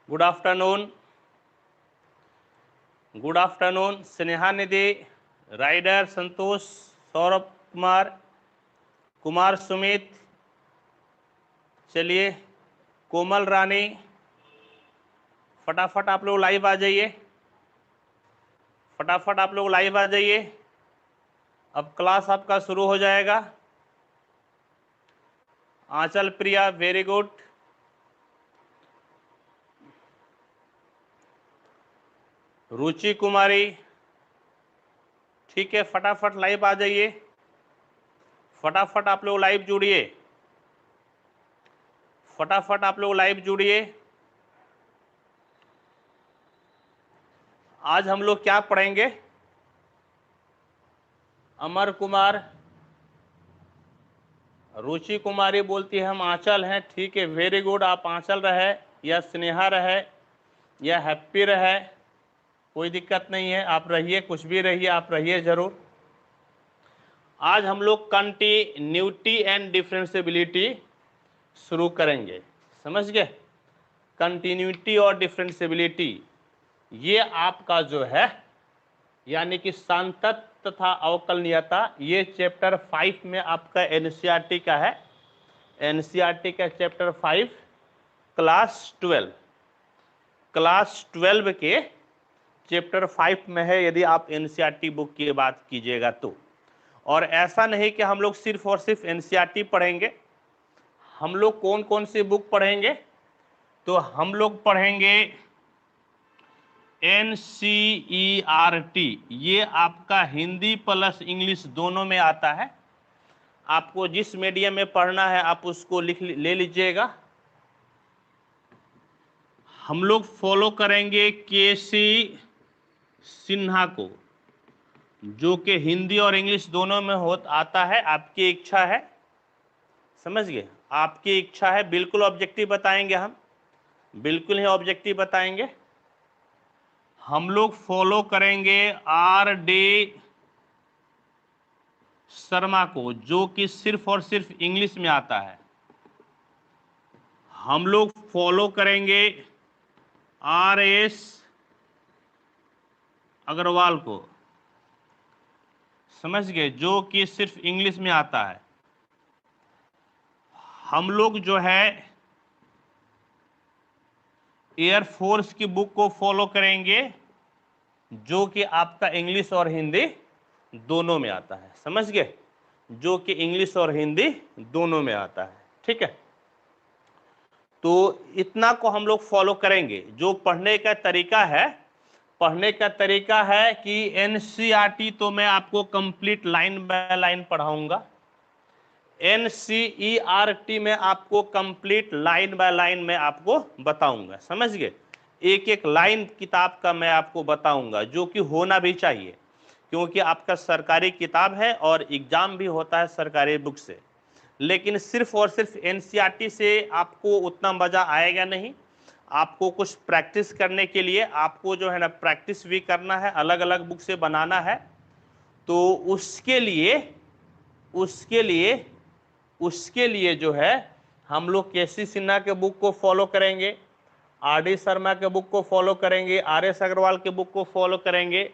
Good afternoon, good afternoon. Sneha Nidhi, rider Santosh, Saurabh Kumar, Kumar Sumit, चलिए कोमल रानी, फटाफट आप लोग लाइव आ जाइए, फटाफट आप लोग लाइव आ जाइए। अब क्लास आपका शुरू हो जाएगा। आंचल प्रिया, वेरी गुड। रुचि कुमारी, ठीक है, फटाफट लाइव आ जाइए, फटाफट आप लोग लाइव जुड़िए, फटाफट आप लोग लाइव जुड़िए। आज हम लोग क्या पढ़ेंगे? अमर कुमार, रुचि कुमारी बोलती है हम आंचल हैं, ठीक है, वेरी गुड। आप आंचल रहे या स्नेहा रहे या हैप्पी रहे, कोई दिक्कत नहीं है, आप रहिए, कुछ भी रहिए, आप रहिए जरूर। आज हम लोग कंटिन्यूटी एंड डिफरेंशिएबिलिटी शुरू करेंगे, समझ गए? कंटिन्यूटी और डिफरेंशिएबिलिटी ये आपका जो है यानी कि सांतत्य तथा अवकलनीयता, ये चैप्टर 5 में आपका एनसीईआरटी का है, एनसीईआरटी का चैप्टर 5 क्लास 12 के चैप्टर 5 में है, यदि आप एनसीईआरटी बुक की बात कीजिएगा तो। और ऐसा नहीं कि हम लोग सिर्फ और सिर्फ एनसीईआरटी पढ़ेंगे, हम लोग कौन कौन सी बुक पढ़ेंगे? तो हम लोग पढ़ेंगे एनसीईआरटी, ये आपका हिंदी प्लस इंग्लिश दोनों में आता है। आपको जिस मीडियम में पढ़ना है आप उसको ले लीजिएगा। हम लोग फॉलो करेंगे केसी सिन्हा को, जो कि हिंदी और इंग्लिश दोनों में आता है। आपकी इच्छा है, समझ गए? आपकी इच्छा है, बिल्कुल ऑब्जेक्टिव बताएंगे हम, बिल्कुल ही ऑब्जेक्टिव बताएंगे। हम लोग फॉलो करेंगे आर डी शर्मा को, जो कि सिर्फ और सिर्फ इंग्लिश में आता है। हम लोग फॉलो करेंगे आर एस अग्रवाल को, समझ गए, जो कि सिर्फ इंग्लिश में आता है। हम लोग जो है एयरफोर्स की बुक को फॉलो करेंगे, जो कि आपका इंग्लिश और हिंदी दोनों में आता है, समझ गए, जो कि इंग्लिश और हिंदी दोनों में आता है, ठीक है। तो इतना को हम लोग फॉलो करेंगे। जो पढ़ने का तरीका है, पढ़ने का तरीका है कि एनसीईआरटी तो मैं आपको कंप्लीट लाइन बाय लाइन पढ़ाऊंगा, एनसीईआरटी में आपको कंप्लीट लाइन बाय लाइन में आपको बताऊंगा, समझ गए। एक एक लाइन किताब का मैं आपको बताऊंगा, जो कि होना भी चाहिए, क्योंकि आपका सरकारी किताब है और एग्जाम भी होता है सरकारी बुक से। लेकिन सिर्फ और सिर्फ एनसीईआरटी से आपको उतना मज़ा आएगा नहीं। आपको कुछ प्रैक्टिस करने के लिए आपको जो है ना प्रैक्टिस भी करना है, अलग अलग बुक से बनाना है। तो उसके लिए जो है हम लोग केसी सिन्हा के बुक को फॉलो करेंगे, आर डी शर्मा के बुक को फॉलो करेंगे, आर एस अग्रवाल के बुक को फॉलो करेंगे।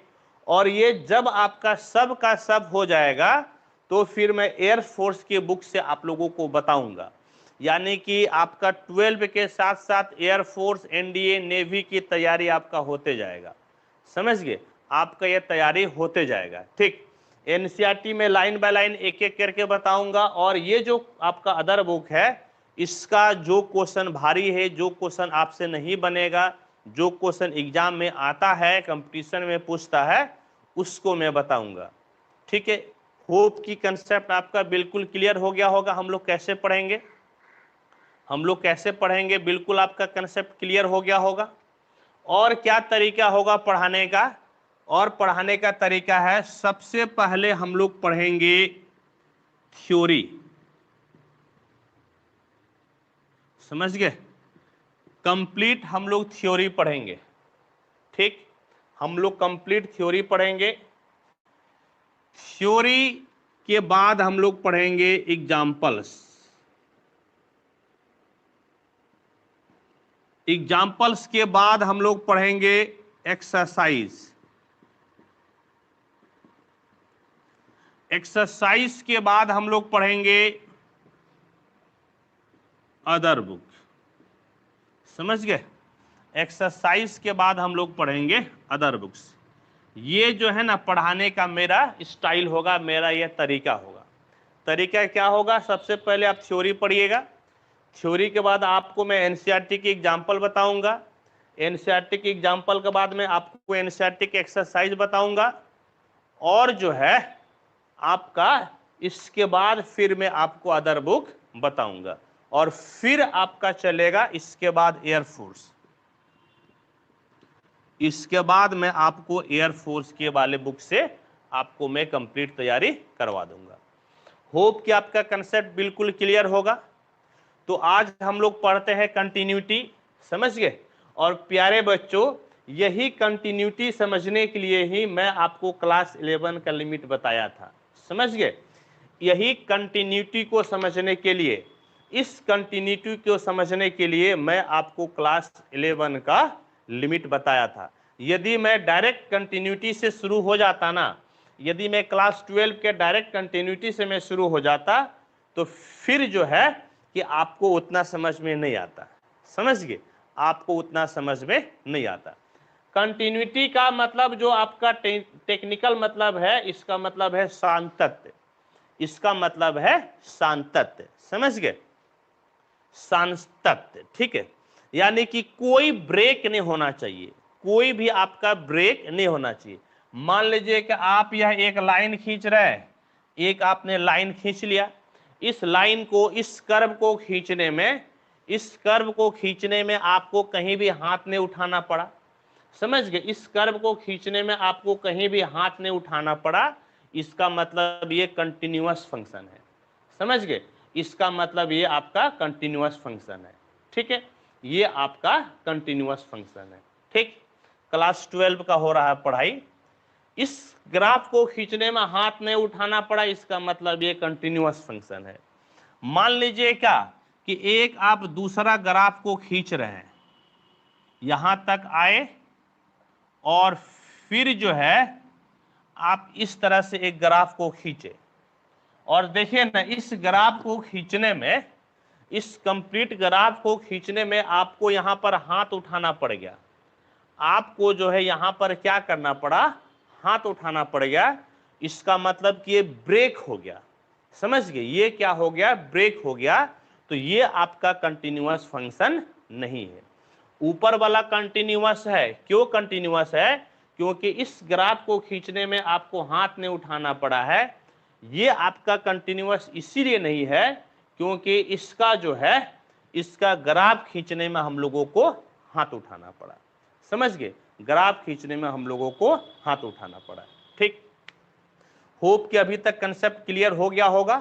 और ये जब आपका सब का सब हो जाएगा तो फिर मैं एयरफोर्स के बुक से आप लोगों को बताऊंगा। यानी कि आपका 12 के साथ साथ एयरफोर्स, एनडीए, नेवी की तैयारी आपका होते जाएगा, समझ गए, आपका ये तैयारी होते जाएगा, ठीक। एनसीईआरटी में लाइन बाय लाइन एक एक करके बताऊंगा। और ये जो आपका अदर बुक है, इसका जो क्वेश्चन भारी है, जो क्वेश्चन आपसे नहीं बनेगा, जो क्वेश्चन एग्जाम में आता है, कंपटीशन में पूछता है, उसको मैं बताऊंगा, ठीक है। होप की कंसेप्ट आपका बिल्कुल क्लियर हो गया होगा। हम लोग कैसे पढ़ेंगे, हम लोग कैसे पढ़ेंगे, बिल्कुल आपका कंसेप्ट क्लियर हो गया होगा। और क्या तरीका होगा पढ़ाने का? और पढ़ाने का तरीका है, सबसे पहले हम लोग पढ़ेंगे थ्योरी, समझ गए, कंप्लीट हम लोग थ्योरी पढ़ेंगे, ठीक। हम लोग कंप्लीट थ्योरी पढ़ेंगे। थ्योरी के बाद हम लोग पढ़ेंगे एग्जाम्पल्स, एग्जाम्पल्स के बाद हम लोग पढ़ेंगे एक्सरसाइज। एक्सरसाइज के बाद हम लोग पढ़ेंगे अदर बुक। समझ गए? एक्सरसाइज के बाद हम लोग पढ़ेंगे अदर बुक्स। ये जो है ना पढ़ाने का मेरा स्टाइल होगा, मेरा ये तरीका होगा। तरीका क्या होगा? सबसे पहले आप थ्योरी पढ़िएगा, थ्योरी के बाद आपको मैं एनसीईआरटी की एग्जाम्पल बताऊंगा, एनसीईआरटी की एग्जाम्पल के बाद मैं आपको एनसीईआरटी की एक्सरसाइज बताऊंगा, और जो है आपका इसके बाद फिर मैं आपको अदर बुक बताऊंगा, और फिर आपका चलेगा इसके बाद एयरफोर्स। इसके बाद मैं आपको एयरफोर्स के वाले बुक से आपको मैं कंप्लीट तैयारी करवा दूंगा। होप कि आपका कंसेप्ट बिल्कुल क्लियर होगा। तो आज हम लोग पढ़ते हैं कंटिन्यूटी। समझ गए? और प्यारे बच्चों, यही कंटिन्यूटी समझने के लिए ही मैं आपको क्लास 11 का लिमिट बताया था। समझ गए? यही कंटिन्यूटी को समझने के लिए, इस कंटिन्यूटी को समझने के लिए मैं आपको क्लास 11 का लिमिट बताया था। यदि मैं डायरेक्ट कंटिन्यूटी से शुरू हो जाता ना, यदि मैं क्लास 12 के डायरेक्ट कंटिन्यूटी से मैं शुरू हो जाता, तो फिर जो है कि आपको उतना समझ में नहीं आता। समझ गए? आपको उतना समझ में नहीं आता। कंटिन्यूटी का मतलब जो आपका टेक्निकल मतलब है, इसका मतलब है सातत्य। इसका मतलब है सातत्य। समझ गए? सातत्य, ठीक है? यानी कि कोई ब्रेक नहीं होना चाहिए, कोई भी आपका ब्रेक नहीं होना चाहिए। मान लीजिए कि आप यह एक लाइन खींच रहे हैं, एक आपने लाइन खींच लिया, इस लाइन को, इस कर्व को खींचने में, इस कर्व को खींचने में आपको कहीं भी हाथ नहीं उठाना पड़ा। समझ गए? इस कर्व को खींचने में आपको कहीं भी हाथ नहीं उठाना पड़ा। इसका मतलब ये कंटिन्यूअस फंक्शन है। समझ गए? इसका मतलब ये आपका कंटिन्यूअस फंक्शन है। ठीक है? ये आपका कंटिन्यूअस फंक्शन है। ठीक? क्लास 12 का हो रहा है पढ़ाई। इस ग्राफ को खींचने में हाथ नहीं उठाना पड़ा, इसका मतलब ये कंटिन्यूअस फंक्शन है। मान लीजिए क्या कि एक आप दूसरा ग्राफ को खींच रहे हैं, यहां तक आए, और फिर जो है आप इस तरह से एक ग्राफ को खींचे, और देखिए ना, इस ग्राफ को खींचने में, इस कंप्लीट ग्राफ को खींचने में आपको यहां पर हाथ उठाना पड़ गया। आपको जो है यहां पर क्या करना पड़ा? हाथ उठाना पड़ गया। इसका मतलब कि ये ब्रेक हो गया। समझ गए? ये क्या हो गया? ब्रेक हो गया। तो ये आपका कंटिन्यूअस फंक्शन नहीं है। ऊपर वाला कंटिन्यूअस है। क्यों कंटिन्यूअस है? क्योंकि इस ग्राफ को खींचने में आपको हाथ नहीं उठाना पड़ा है। ये आपका कंटिन्यूअस इसीलिए नहीं है क्योंकि इसका जो है, इसका ग्राफ खींचने में हम लोगों को हाथ उठाना पड़ा। समझ गए? ग्राफ खींचने में हम लोगों को हाथ उठाना पड़ा। ठीक? होप कि अभी तक कंसेप्ट क्लियर हो गया होगा।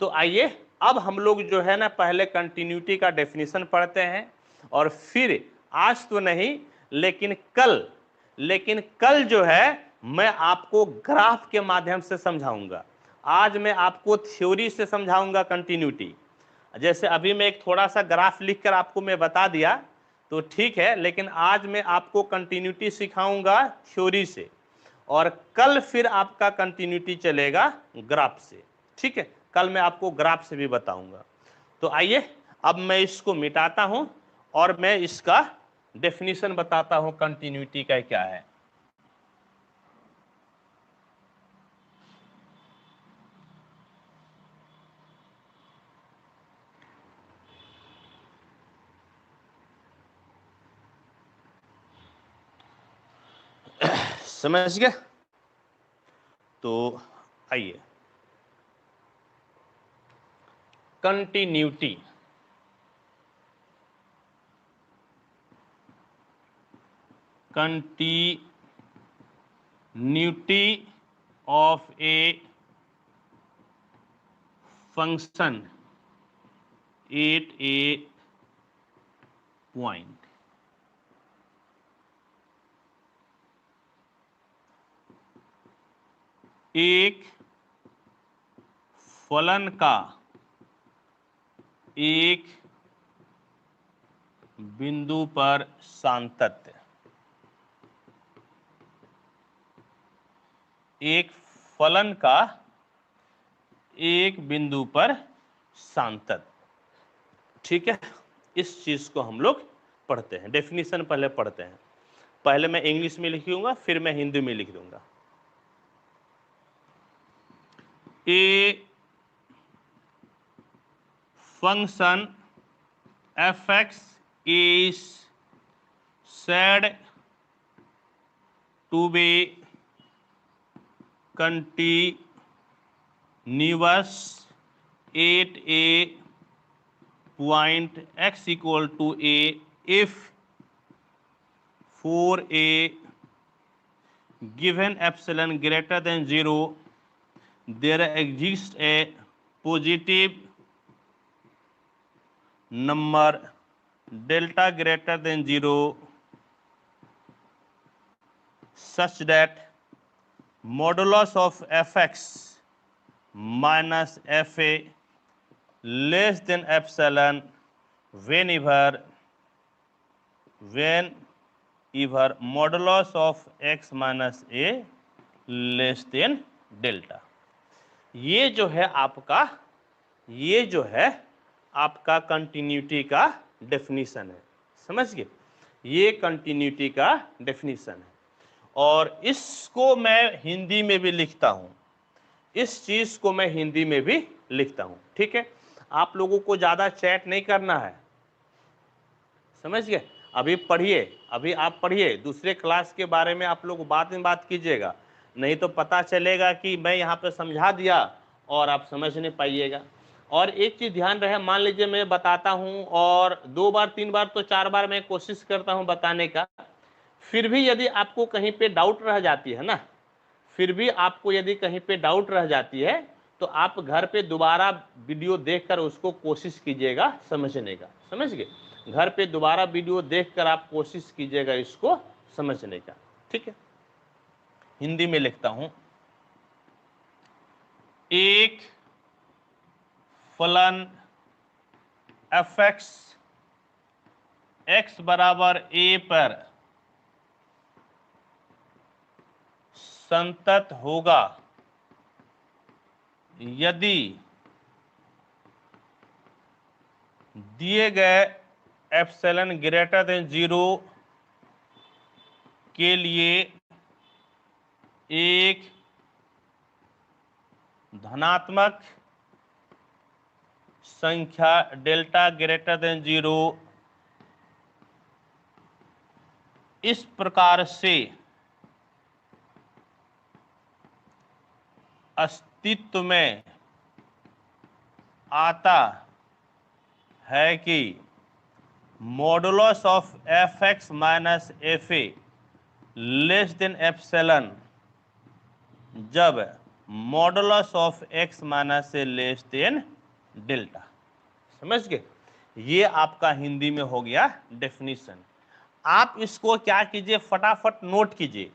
तो आइए अब हम लोग जो है ना पहले कंटिन्यूटी का डेफिनेशन पढ़ते हैं, और फिर आज तो नहीं लेकिन कल जो है मैं आपको ग्राफ के माध्यम से समझाऊंगा। आज मैं आपको थ्योरी से समझाऊंगा कंटिन्यूटी। जैसे अभी मैं एक थोड़ा सा ग्राफ लिखकर आपको मैं बता दिया तो ठीक है, लेकिन आज मैं आपको कंटिन्यूटी सिखाऊंगा थ्योरी से, और कल फिर आपका कंटिन्यूटी चलेगा ग्राफ से। ठीक है? कल मैं आपको ग्राफ से भी बताऊंगा। तो आइए अब मैं इसको मिटाता हूं और मैं इसका डेफिनेशन बताता हूं कंटिन्यूटी का क्या है। समझ गए? तो आइए, continuity, continuity of a function at A point. एक फलन का एक बिंदु पर सातत्य, एक फलन का एक बिंदु पर सातत्य। ठीक है, इस चीज को हम लोग पढ़ते हैं, डेफिनेशन पहले पढ़ते हैं। पहले मैं इंग्लिश में लिखूंगा, फिर मैं हिंदी में लिख दूंगा। A function fx is said to be continuous at a point x equal to a if for a given epsilon greater than 0 there exists a positive number delta greater than 0 such that modulus of fx minus fa less than epsilon whenever modulus of x minus a less than delta। ये जो है आपका continuity का definition है, समझ गए? ये continuity का डेफिनेशन है और इसको मैं हिंदी में भी लिखता हूं, इस चीज को मैं हिंदी में भी लिखता हूं। ठीक है, आप लोगों को ज्यादा चैट नहीं करना है, समझ गए? अभी पढ़िए, अभी आप पढ़िए, दूसरे क्लास के बारे में आप लोग बाद में बात कीजिएगा, नहीं तो पता चलेगा कि मैं यहाँ पे समझा दिया और आप समझ नहीं पाइएगा। और एक चीज ध्यान रहे, मान लीजिए मैं बताता हूँ और 2 बार 3 बार तो 4 बार मैं कोशिश करता हूँ बताने का, फिर भी यदि आपको कहीं पे डाउट रह जाती है ना, फिर भी आपको यदि कहीं पे डाउट रह जाती है तो आप घर पे दोबारा वीडियो देखकर उसको कोशिश कीजिएगा समझने का, समझ गए? घर पे दोबारा वीडियो देखकर आप कोशिश कीजिएगा इसको समझने का। ठीक है, हिंदी में लिखता हूं। एक फलन fx x बराबर a पर संतत होगा यदि दिए गए एप्सिलॉन ग्रेटर देन 0 के लिए एक धनात्मक संख्या डेल्टा ग्रेटर देन 0 इस प्रकार से अस्तित्व में आता है कि modulus of F x minus F A less than epsilon जब modulus of X minus A less than delta. समझ गए? ये आपका हिंदी में हो गया डेफिनेशन। आप इसको क्या कीजिए, फटाफट नोट कीजिए,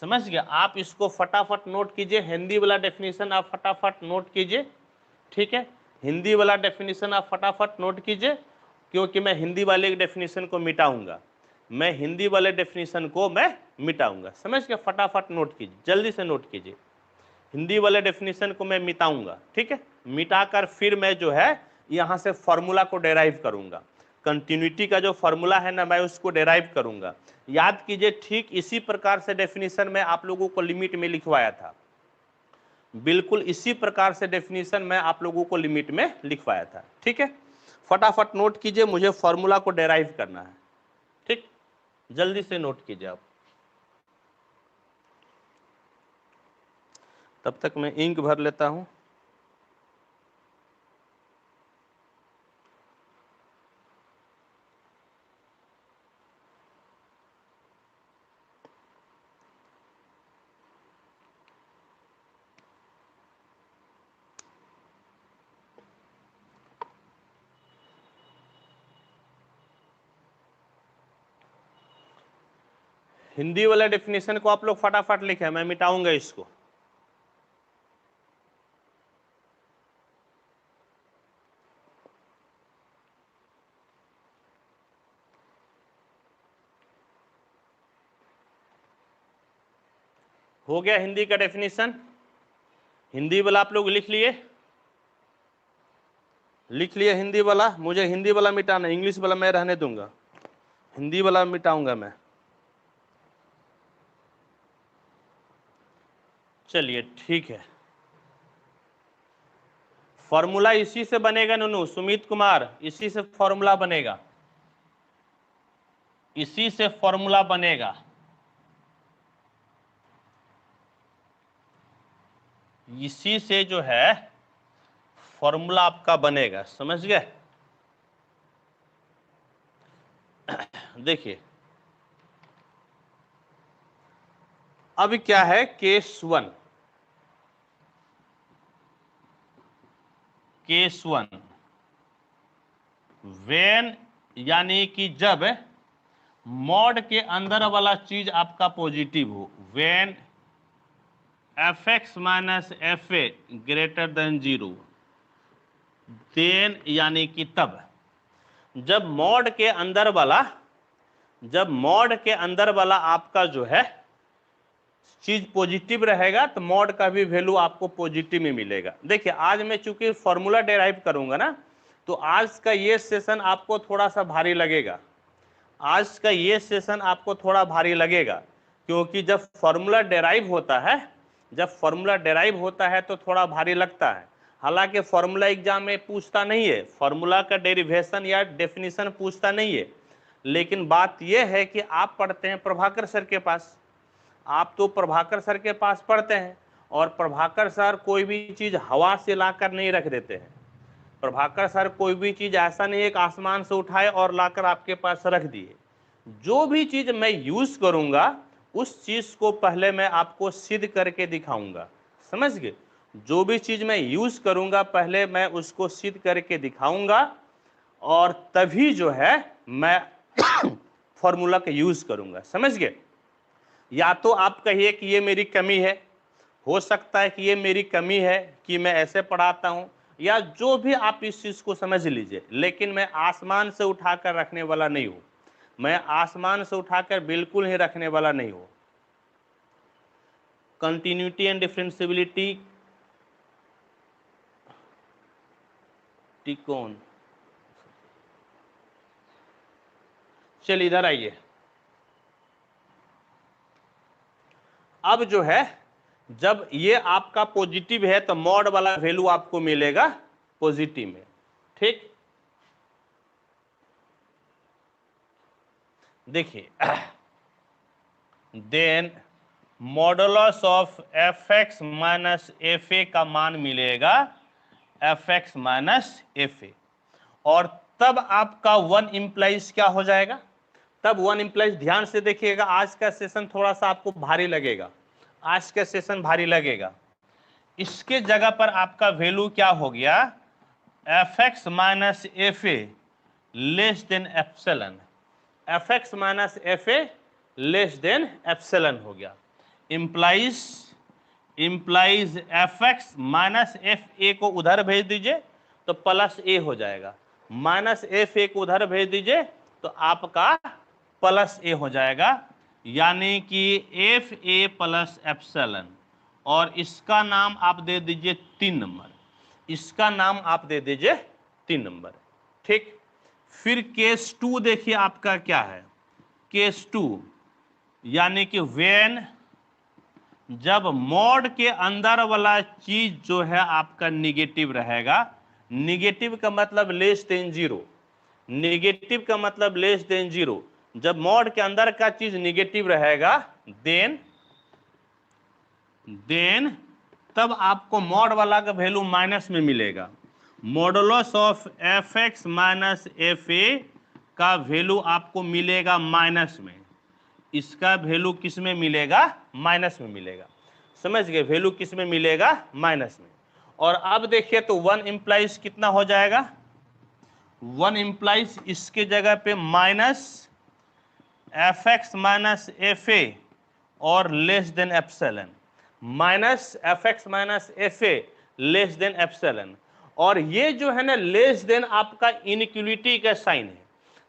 समझ गए? आप इसको फटाफट नोट कीजिए, हिंदी वाला डेफिनेशन आप फटाफट नोट कीजिए। ठीक है, हिंदी वाला डेफिनेशन आप फटाफट नोट कीजिए, क्योंकि मैं हिंदी वाले डेफिनेशन को मिटाऊंगा, मैं हिंदी वाले डेफिनेशन को मैं मिटाऊंगा। समझ गए? फटाफट नोट कीजिए, जल्दी से नोट कीजिए, हिंदी वाले डेफिनेशन को मैं मिटाऊंगा। ठीक है, मिटाकर फिर मैं जो है यहाँ से फॉर्मूला को डेराइव करूंगा, कंटिन्यूटी का जो फॉर्मूला है ना, मैं उसको डेराइव करूंगा। याद कीजिए, ठीक इसी प्रकार से डेफिनेशन में आप लोगों को लिमिट में लिखवाया था, बिल्कुल इसी प्रकार से डेफिनेशन में आप लोगों को लिमिट में लिखवाया था। ठीक है, फटाफट नोट कीजिए, मुझे फॉर्मूला को डेराइव करना है। ठीक, जल्दी से नोट कीजिए आप। तब तक मैं इंक भर लेता हूं। हिंदी वाले डेफिनेशन को आप लोग फटाफट लिखें, मैं मिटाऊंगा इसको। हो गया हिंदी का डेफिनेशन। हिंदी वाला आप लोग लिख लिए, लिख लिए हिंदी वाला। मुझे हिंदी वाला मिटाना, इंग्लिश वाला मैं रहने दूंगा, हिंदी वाला मिटाऊंगा मैं। चलिए ठीक है, फॉर्मूला इसी से बनेगा नूनू, सुमित कुमार, इसी से फॉर्मूला बनेगा, इसी से फॉर्मूला बनेगा। इसी से जो है फॉर्मूला आपका बनेगा, समझ गए। देखिए अब क्या है case one, case one when यानी कि जब मॉड के अंदर वाला चीज आपका पॉजिटिव हो, when f x minus F a greater than 0, then यानी कि तब, जब मॉड के अंदर वाला, जब मॉड के अंदर वाला आपका जो है चीज पॉजिटिव रहेगा तो मॉड का भी वैल्यू आपको पॉजिटिव में मिलेगा। देखिए आज मैं चूंकि फॉर्मूला डेराइव करूंगा ना, तो आज का ये सेशन आपको थोड़ा सा भारी लगेगा, आज का ये सेशन आपको थोड़ा भारी लगेगा, क्योंकि जब फॉर्मूला डेराइव होता है, जब फॉर्मूला डेराइव होता है तो थोड़ा भारी लगता है। हालांकि फॉर्मूला एग्जाम में पूछता नहीं है, फॉर्मूला का डेरिवेशन या डेफिनेशन पूछता नहीं है, लेकिन बात यह है कि आप पढ़ते हैं प्रभाकर सर के पास, आप तो प्रभाकर सर के पास पढ़ते हैं, और प्रभाकर सर कोई भी चीज हवा से लाकर नहीं रख देते हैं। प्रभाकर सर कोई भी चीज ऐसा नहीं है कि आसमान से उठाए और लाकर आपके पास रख दिए। जो भी चीज मैं यूज करूंगा उस चीज को पहले मैं आपको सिद्ध करके दिखाऊंगा, समझ गए। जो भी चीज मैं यूज करूंगा पहले मैं उसको सिद्ध करके दिखाऊंगा, और तभी जो है मैं फॉर्मूला का यूज करूंगा, समझ गए। या तो आप कहिए कि ये मेरी कमी है, हो सकता है कि ये मेरी कमी है कि मैं ऐसे पढ़ाता हूं, या जो भी आप इस चीज को समझ लीजिए, लेकिन मैं आसमान से उठाकर रखने वाला नहीं हूं, मैं आसमान से उठाकर बिल्कुल ही रखने वाला नहीं हूं। कंटिन्यूटी एंड डिफरेंशियबिलिटी टिकोन, चलिए इधर आइए। अब जो है जब ये आपका पॉजिटिव है तो मॉड वाला वैल्यू आपको मिलेगा पॉजिटिव में, ठीक। देखिए then modulus of F x minus F a का मान मिलेगा f x minus F A, और तब आपका वन इंप्लाइज क्या हो जाएगा, तब वन इंप्लाइज, ध्यान से देखिएगा आज का सेशन थोड़ा सा आपको भारी लगेगा, आज का सेशन भारी लगेगा। इसके जगह पर आपका वैल्यू क्या हो गया, F x minus F A less than epsilon, F x minus F A less than epsilon हो गया। Implies F x minus F A को उधर भेज दीजिए तो प्लस ए हो जाएगा, माइनस एफ ए को उधर भेज दीजिए तो आपका प्लस ए हो जाएगा, यानी कि एफ ए प्लस एप्सिलॉन, और इसका नाम आप दे दीजिए 3 नंबर, इसका नाम आप दे दीजिए 3 नंबर, ठीक। फिर केस 2 देखिए आपका क्या है, केस 2 यानी कि वेन जब मॉड के अंदर वाला चीज जो है आपका निगेटिव रहेगा, निगेटिव का मतलब लेस देन 0, निगेटिव का मतलब लेस देन 0, जब मॉड के अंदर का चीज निगेटिव रहेगा देन तब आपको मॉड वाला का वैल्यू माइनस में मिलेगा। Modulus of F x minus F a का वैल्यू आपको मिलेगा माइनस में, इसका वैल्यू किस में मिलेगा, माइनस में मिलेगा, समझ गए, वैल्यू किस में मिलेगा, माइनस में। और अब देखिए तो वन इंप्लाइज कितना हो जाएगा, वन इंप्लाइज इसके जगह पे minus F x minus F A और less than epsilon, minus F x minus F A less than epsilon, और ये जो है ना लेस देन आपका इनइक्वालिटी का साइन है,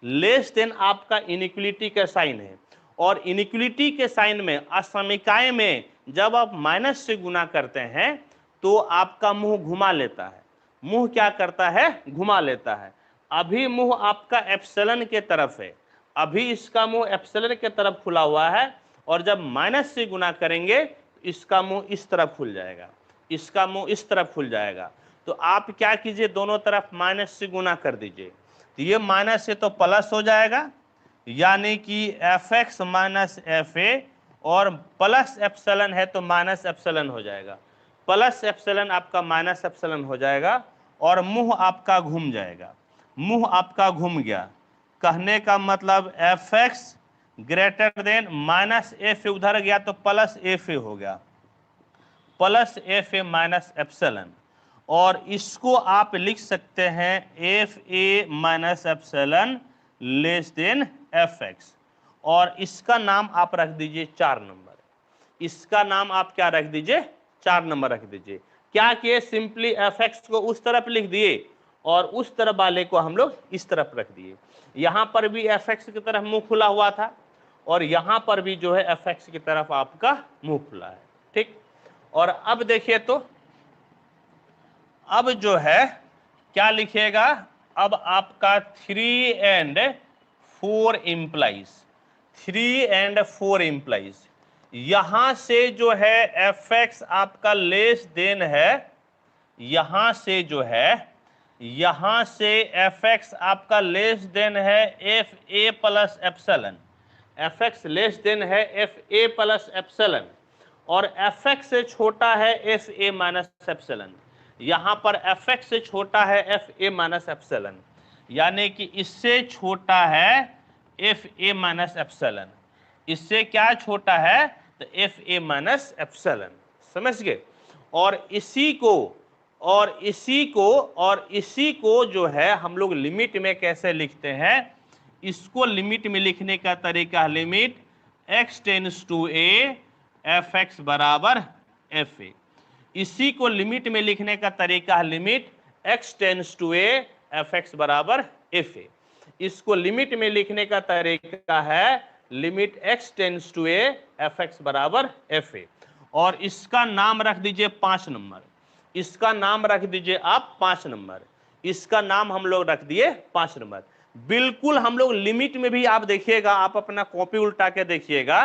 लेस देन आपका इनइक्वालिटी का साइन है, और इनइक्वालिटी के साइन में असमीकाय में जब आप माइनस से गुना करते हैं तो आपका मुंह घुमा लेता है। मुंह क्या करता है? घुमा लेता है। अभी मुंह आपका एप्सिलॉन के तरफ है, अभी इसका मुंह एप्सिलॉन के तरफ खुला हुआ है, और जब माइनस से गुना करेंगे तो इसका मुंह इस तरफ खुल जाएगा, इसका मुंह इस तरफ खुल जाएगा। तो आप क्या कीजिए, दोनों तरफ माइनस से गुना कर दीजिए। तो ये माइनस से तो प्लस हो जाएगा, यानी कि F x minus F A, और प्लस एप्सिलॉन है तो माइनस एप्सिलॉन हो जाएगा। प्लस एप्सिलॉन आपका माइनस एप्सिलॉन हो जाएगा, और मुंह आपका घूम जाएगा। मुंह आपका घूम गया, कहने का मतलब F x greater than minus F A, उधर गया तो प्लस एफ ए हो गया, plus F A minus epsilon. और इसको आप लिख सकते हैं F A minus epsilon less than F x, और इसका नाम आप रख दीजिए 4 नंबर। इसका नाम आप क्या रख दीजिए? 4 नंबर रख दीजिए। क्या किए, सिंपली एफ एक्स को उस तरफ लिख दिए और उस तरफ वाले को हम लोग इस तरफ रख दिए। यहां पर भी एफ एक्स की तरफ मुंह खुला हुआ था, और यहां पर भी जो है एफ एक्स की तरफ आपका मुंह खुला है। ठीक, और अब देखिए तो अब जो है क्या लिखिएगा, अब आपका 3 एंड 4 इम्प्लाइज, 3 एंड 4 इम्प्लाइज। यहां से जो है एफ एक्स आपका लेस देन है, यहां से जो है, यहां से एफ एक्स आपका लेस देन है F A plus epsilon, F x less than है एफ ए प्लस एप्सिलॉन, और एफ एक्स से छोटा है एफ ए माइनस एप्सिलॉन। यहां पर एफ एक्स से छोटा है एफ ए माइनस एप्सिलॉन, यानी कि इससे छोटा है एफ ए माइनस एप्सिलॉन। इससे क्या छोटा है? तो एफ ए माइनस एप्सिलॉन। समझ गए? और इसी को और इसी को और इसी को जो है हम लोग लिमिट में कैसे लिखते हैं? इसको लिमिट में लिखने का तरीका, limit x tends to a F x बराबर एफ ए। इसी को लिमिट में लिखने का तरीका, limit x tends to a F x बराबर एफ ए। इसको लिमिट में लिखने का तरीका है limit x tends to a F x बराबर एफ ए, और इसका नाम रख दीजिए 5 नंबर। इसका नाम रख दीजिए आप 5 नंबर। इसका नाम हम लोग रख दिए 5 नंबर। बिल्कुल हम लोग लिमिट में भी आप देखिएगा, आप अपना कॉपी उल्टा के देखिएगा,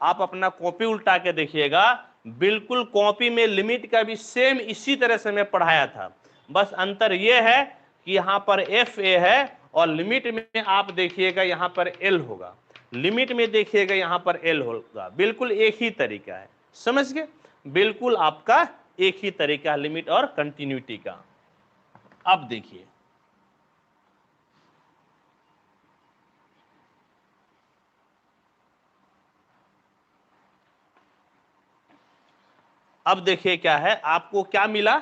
आप अपना कॉपी उल्टा के देखिएगा, बिल्कुल कॉपी में लिमिट का भी सेम इसी तरह से मैं पढ़ाया था। बस अंतर यह है कि यहाँ पर एफ ए है, और लिमिट में आप देखिएगा यहाँ पर एल होगा, लिमिट में देखिएगा यहाँ पर एल होगा। बिल्कुल एक ही तरीका है, समझ गए? बिल्कुल आपका एक ही तरीका लिमिट और कंटिन्यूटी का। अब देखिए, अब देखिए क्या है, आपको क्या मिला?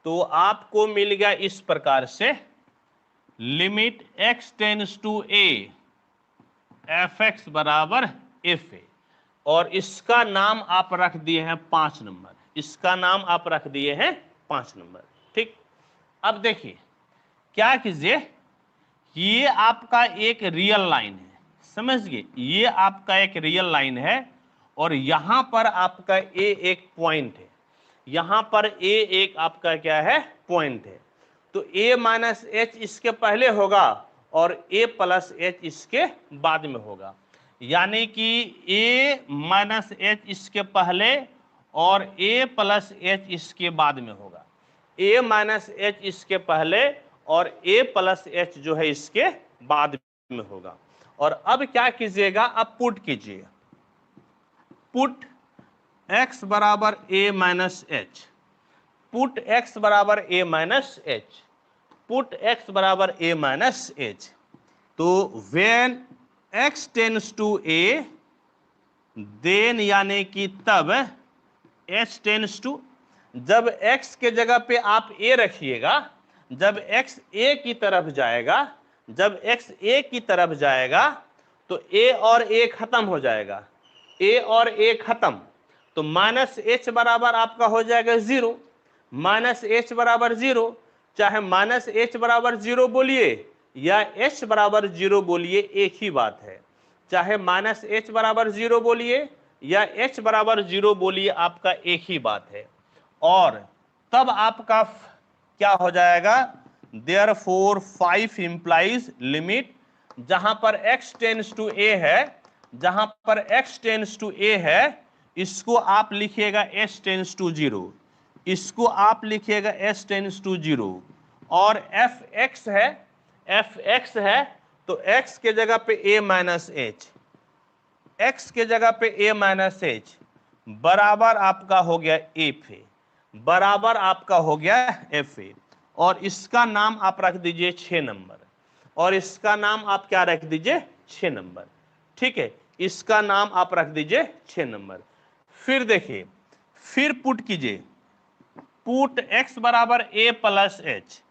तो आपको मिल गया इस प्रकार से, limit x tends to a F x बराबर एफ ए, और इसका नाम आप रख दिए हैं 5 नंबर। इसका नाम आप रख दिए हैं 5 नंबर। ठीक, अब देखिए क्या कीजिए, ये आपका एक रियल लाइन है, समझ गए? ये आपका एक रियल लाइन है, और यहां पर आपका ए एक पॉइंट है, यहां पर ए एक आपका क्या है? पॉइंट है। तो a माइनस एच इसके पहले होगा और a प्लस एच इसके बाद में होगा, यानी कि a माइनस एच इसके पहले और a प्लस एच इसके बाद में होगा। a माइनस एच इसके पहले और a प्लस एच जो है इसके बाद में होगा। और अब क्या कीजिएगा, अब पुट कीजिए, पुट x बराबर a minus h, put x बराबर a minus h, put x बराबर a माइनस एच। तो when x tends to a, then यानी कि तब h टेंड्स टू, जब x के जगह पे आप a रखिएगा, जब x a की तरफ जाएगा, जब x a की तरफ जाएगा तो a और a खत्म हो जाएगा, a और a खत्म, तो माइनस एच बराबर आपका हो जाएगा 0, माइनस एच बराबर 0। चाहे माइनस एच बराबर 0 बोलिए या h बराबर 0 बोलिए, एक ही बात है। चाहे माइनस एच बराबर 0 बोलिए, या h बराबर 0 बोलिए, आपका एक ही बात है। और तब आपका क्या हो जाएगा, देयरफॉर 5 इंप्लाइज लिमिट, जहां पर x टेंड्स टू a है, जहां पर x टेंड्स टू a है, इसको आप लिखिएगा s टेंड्स टू 0, इसको आप लिखिएगा s टेंड्स टू 0। और fx है तो x के जगह पे a माइनस एच, x के जगह पे a माइनस एच बराबर आपका हो गया एफ ए, बराबर आपका हो गया एफ ए। और इसका नाम आप रख दीजिए 6 नंबर, और इसका नाम आप क्या रख दीजिए 6 नंबर। ठीक है, इसका नाम आप रख दीजिए 6 नंबर। फिर देखिए, फिर पुट कीजिए, पुट x बराबर a प्लस एच,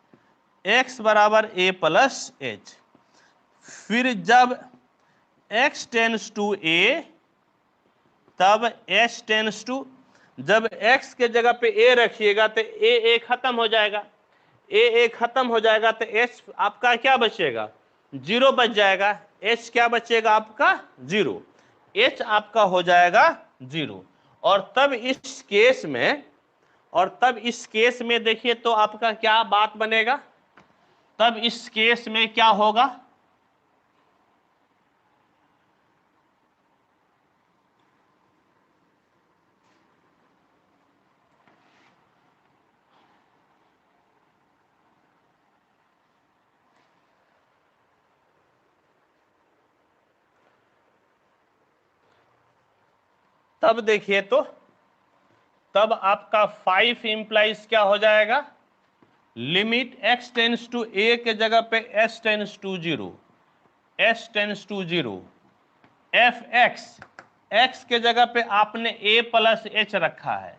x बराबर a प्लस एच। फिर जब x टेंड्स टू a तब h टेंड्स टू, जब x के जगह पे a रखिएगा तो a खत्म हो जाएगा, a खत्म हो जाएगा तो h आपका क्या बचेगा, 0 बच जाएगा। h क्या बचेगा आपका 0, h आपका हो जाएगा 0। और तब इस केस में देखिए तो आपका क्या बात बनेगा, तब इस केस में क्या होगा, तब देखिए तो तब आपका 5 इंप्लाइज क्या हो जाएगा, limit x tends to a के जगह पे s tends to 0, s tends to 0, x के जगह पे आपने a प्लस एच रखा है,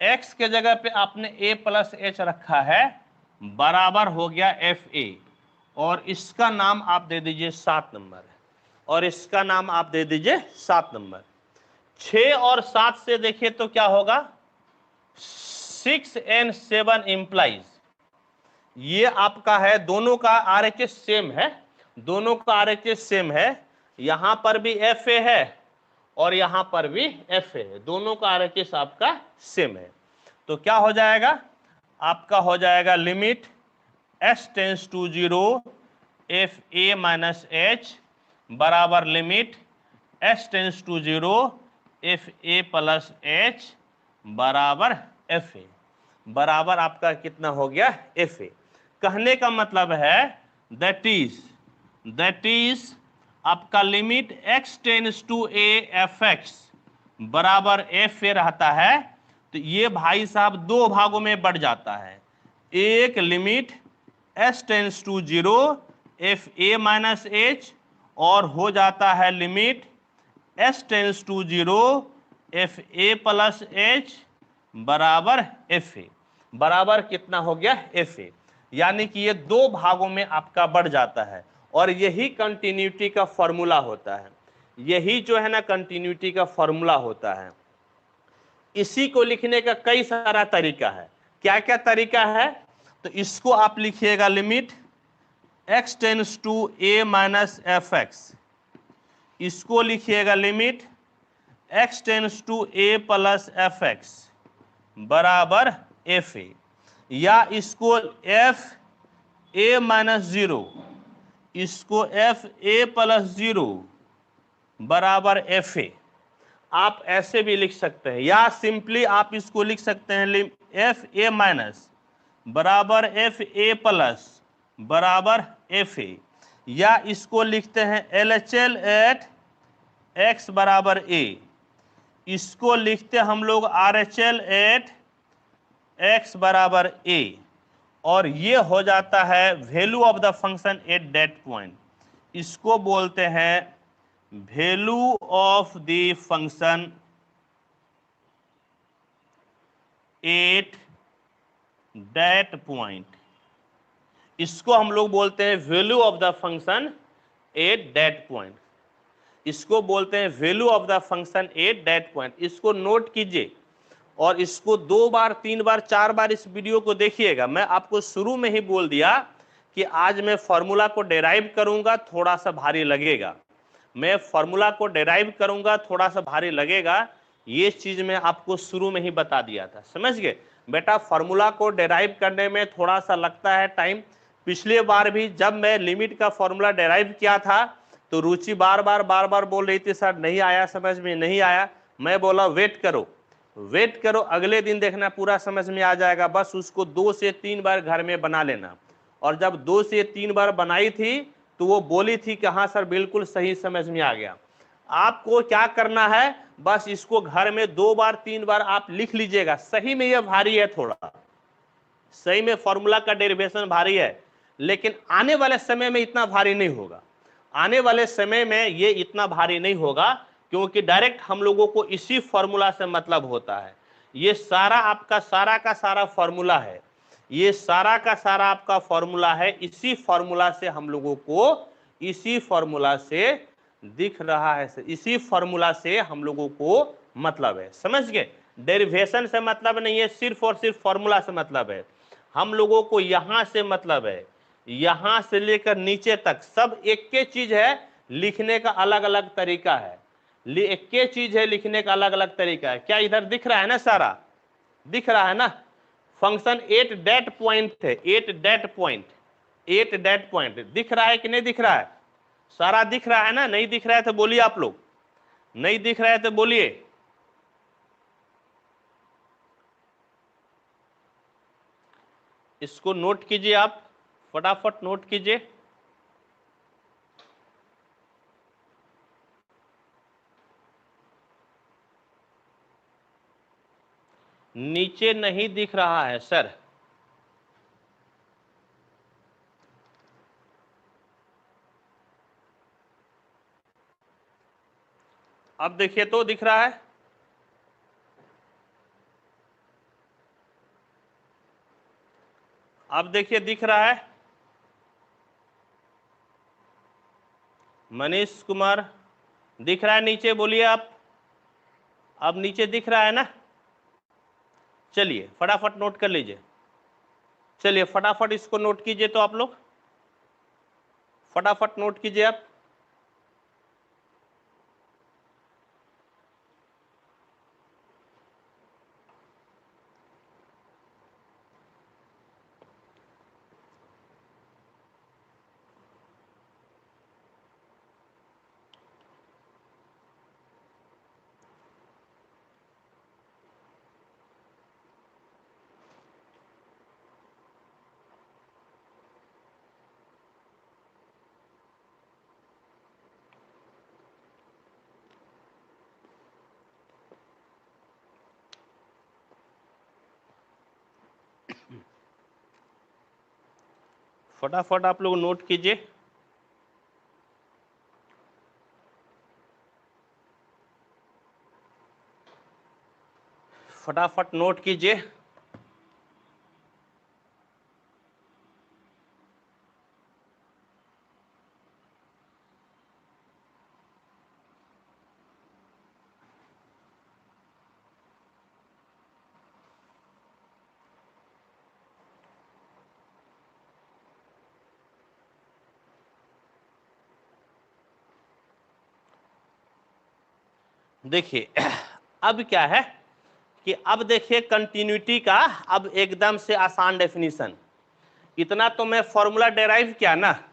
x के जगह पे आपने a प्लस एच रखा है, बराबर हो गया fa। और इसका नाम आप दे दीजिए 7 नंबर, और इसका नाम आप दे दीजिए 7 नंबर। 6 और 7 से देखिए तो क्या होगा, 6 and 7 इंप्लाइज, ये आपका है, दोनों का RHS सेम है, दोनों का RHS सेम है, यहां पर भी FA है और यहां पर भी FA है, दोनों का RHS आपका सेम है। तो क्या हो जाएगा, आपका हो जाएगा limit s tends to 0 FA minus H बराबर limit s tends to 0 FA plus H बराबर FA, बराबर आपका कितना हो गया FA। कहने का मतलब है दैट इज आपका limit x tends to a fx बराबर FA रहता है, तो ये भाई साहब दो भागों में बढ़ जाता है, एक limit s tends to 0 FA minus h, और हो जाता है limit s tends to 0 FA plus H बराबर FA, बराबर कितना हो गया FA। यानी कि ये दो भागों में आपका बढ़ जाता है, और यही कंटिन्यूटी का फॉर्मूला होता है, यही जो है ना कंटिन्यूटी का फॉर्मूला होता है। इसी को लिखने का कई सारा तरीका है, क्या क्या तरीका है, तो इसको आप लिखिएगा limit x tends to a minus fx, इसको लिखिएगा limit x tends to a plus fx बराबर FA, या इसको FA माइनस 0, इसको FA प्लस 0 बराबर FA, आप ऐसे भी लिख सकते हैं, या सिंपली आप इसको लिख सकते हैं FA माइनस बराबर FA प्लस बराबर FA, या इसको लिखते हैं LHL एट x बराबर A, इसको लिखते हम लोग RHL एट x बराबर A, और ये हो जाता है value of the function at that point, इसको बोलते हैं value of the function at that point, इसको हम लोग बोलते हैं value of the function at that point, इसको बोलते हैं value of the function at that point. इसको नोट कीजिए और इसको 2 बार 3 बार 4 बार इस वीडियो को देखिएगा। मैं आपको शुरू में ही बोल दिया कि आज मैं फॉर्मूला को डेराइव करूंगा, थोड़ा सा भारी लगेगा, मैं फॉर्मूला को डेराइव करूंगा, थोड़ा सा भारी लगेगा, ये चीज मैं आपको शुरू में ही बता दिया था, समझ गए बेटा। फॉर्मूला को डेराइव करने में थोड़ा सा लगता है टाइम। पिछले बार भी जब मैं लिमिट का फॉर्मूला डेराइव किया था तो रुचि बार बार बोल रही थी सर नहीं आया, समझ में नहीं आया। मैं बोला वेट करो, अगले दिन देखना पूरा समझ में आ जाएगा। बस उसको 2 से 3 बार घर में बना लेना। और जब 2 से 3 बार बनाई थी तो वो बोली थी कि हाँ सर बिल्कुल सही समझ में आ गया। आपको क्या करना है, बस इसको घर में 2 बार 3 बार आप लिख लीजिएगा। सही में ये भारी है, थोड़ा सही में फॉर्मूला का डेरिवेशन भारी है, लेकिन आने वाले समय में इतना भारी नहीं होगा। आने वाले समय में ये इतना भारी नहीं होगा, क्योंकि डायरेक्ट हम लोगों को इसी फॉर्मूला से मतलब होता है। ये सारा आपका सारा का सारा फॉर्मूला है, ये सारा का सारा आपका फॉर्मूला है। इसी फॉर्मूला से हम लोगों को, इसी फॉर्मूला से दिख रहा है, इसी फॉर्मूला से हम लोगों को मतलब है, समझ गए। डेरिवेशन से मतलब नहीं है, सिर्फ और सिर्फ फॉर्मूला से मतलब है। हम लोगों को यहां से मतलब है, यहां से लेकर नीचे तक सब एक के चीज है, लिखने का अलग अलग तरीका है। एक के चीज है, लिखने का अलग अलग तरीका है। क्या इधर दिख रहा है ना, सारा दिख रहा है ना। फंक्शन 8 डेट पॉइंट है, 8 डेट पॉइंट दिख रहा है कि नहीं दिख रहा है, सारा दिख रहा है ना। नहीं दिख रहा है तो बोलिए आप लोग, नहीं दिख रहा है तो बोलिए। इसको नोट कीजिए, आप फटाफट नोट कीजिए। नीचे नहीं दिख रहा है सर, अब देखिए तो दिख रहा है। अब देखिए दिख रहा है। मनीष कुमार दिख रहा है नीचे, बोलिए आप। अब नीचे दिख रहा है ना। चलिए फटाफट नोट कर लीजिए, चलिए फटाफट इसको नोट कीजिए। तो आप लोग फटाफट नोट कीजिए आप। फटाफट आप लोग नोट कीजिए। फटाफट नोट कीजिए। देखिए अब क्या है कि अब देखिए कंटिन्यूटी का अब एकदम से आसान डेफिनेशन। इतना तो मैं फॉर्मूला डेराइव किया ना,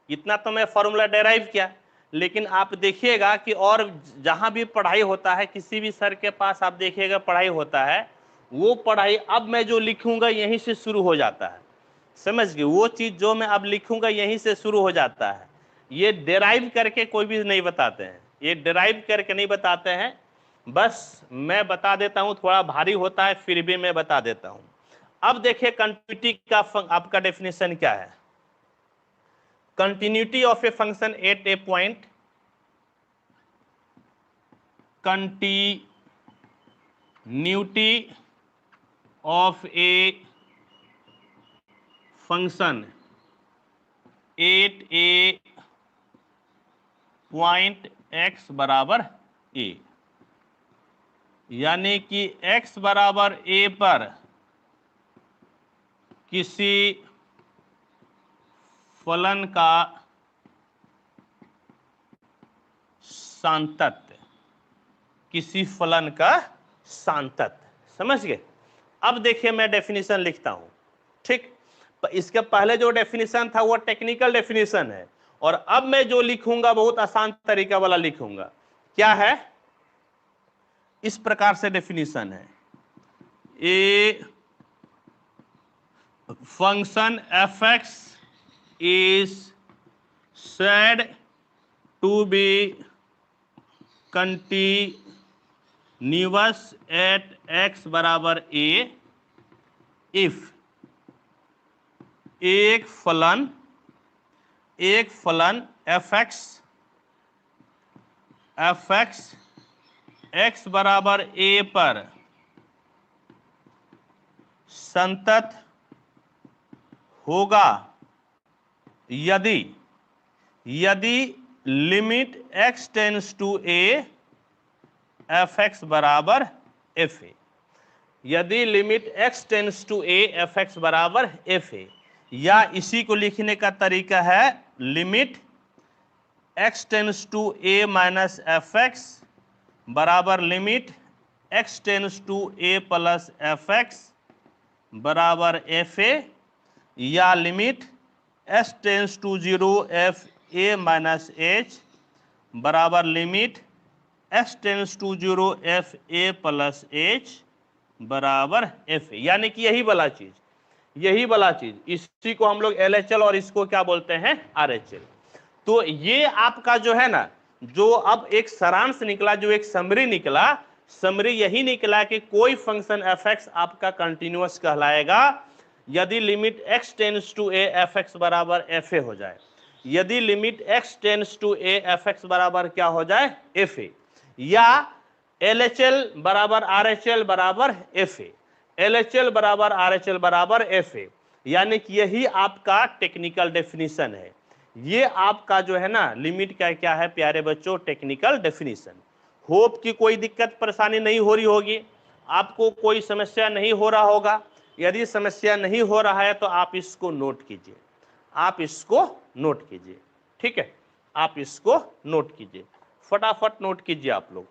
इतना तो मैं फॉर्मूला डेराइव किया, लेकिन आप देखिएगा कि और जहां भी पढ़ाई होता है, किसी भी सर के पास आप देखिएगा पढ़ाई होता है, वो पढ़ाई अब मैं जो लिखूंगा यहीं से शुरू हो जाता है, समझ गए। वो चीज जो मैं अब लिखूंगा यहीं से शुरू हो जाता है। ये डेराइव करके कोई भी नहीं बताते हैं, ये डेराइव करके नहीं बताते हैं। बस मैं बता देता हूं, थोड़ा भारी होता है फिर भी मैं बता देता हूं। अब देखिए कंटिन्यूटी का आपका डेफिनेशन क्या है। continuity of a function at a point, continuity of a function at a point x बराबर a, यानी कि x बराबर a पर किसी फलन का सांतत्य, किसी फलन का सांतत्य। समझ गए? अब देखिए मैं डेफिनेशन लिखता हूं, ठीक। इसके पहले जो डेफिनेशन था वो टेक्निकल डेफिनेशन है, और अब मैं जो लिखूंगा बहुत आसान तरीका वाला लिखूंगा। क्या है? इस प्रकार से डेफिनेशन है, a function fx is said to be continuous at x बराबर a if एक फलन fx x बराबर a पर संतत होगा यदि limit x tends to a fx बराबर fa, यदि limit x tends to a fx बराबर fa, या इसी को लिखने का तरीका है limit x tends to a minus fx बराबर limit x tends to a plus fx बराबर fa, या limit s tends to 0 f a minus h बराबर limit s tends to 0 f a plus h बराबर f a। यानी कि यही वाला चीज, इसी को हम लोग LHL और इसको क्या बोलते हैं? RHL। तो ये आपका जो है ना, जो अब एक सारांश निकला, जो एक समरी निकला, समरी यही निकला कि कोई फंक्शन fx आपका कंटिन्यूअस कहलाएगा यदि limit x tends to a fx बराबर fa हो जाए, यदि limit x tends to a fx बराबर क्या हो जाए? fa, या LHL बराबर RHL बराबर fa, LHL बराबर RHL बराबर fa। यानी कि यही आपका टेक्निकल डेफिनेशन है। ये आपका जो है ना लिमिट का क्या है प्यारे बच्चों? Technical definition. होप कि कोई दिक्कत परेशानी नहीं हो रही होगी, आपको कोई समस्या नहीं हो रहा होगा। यदि समस्या नहीं हो रहा है तो आप इसको नोट कीजिए, ठीक है? आप इसको नोट कीजिए, फटाफट नोट कीजिए आप लोग।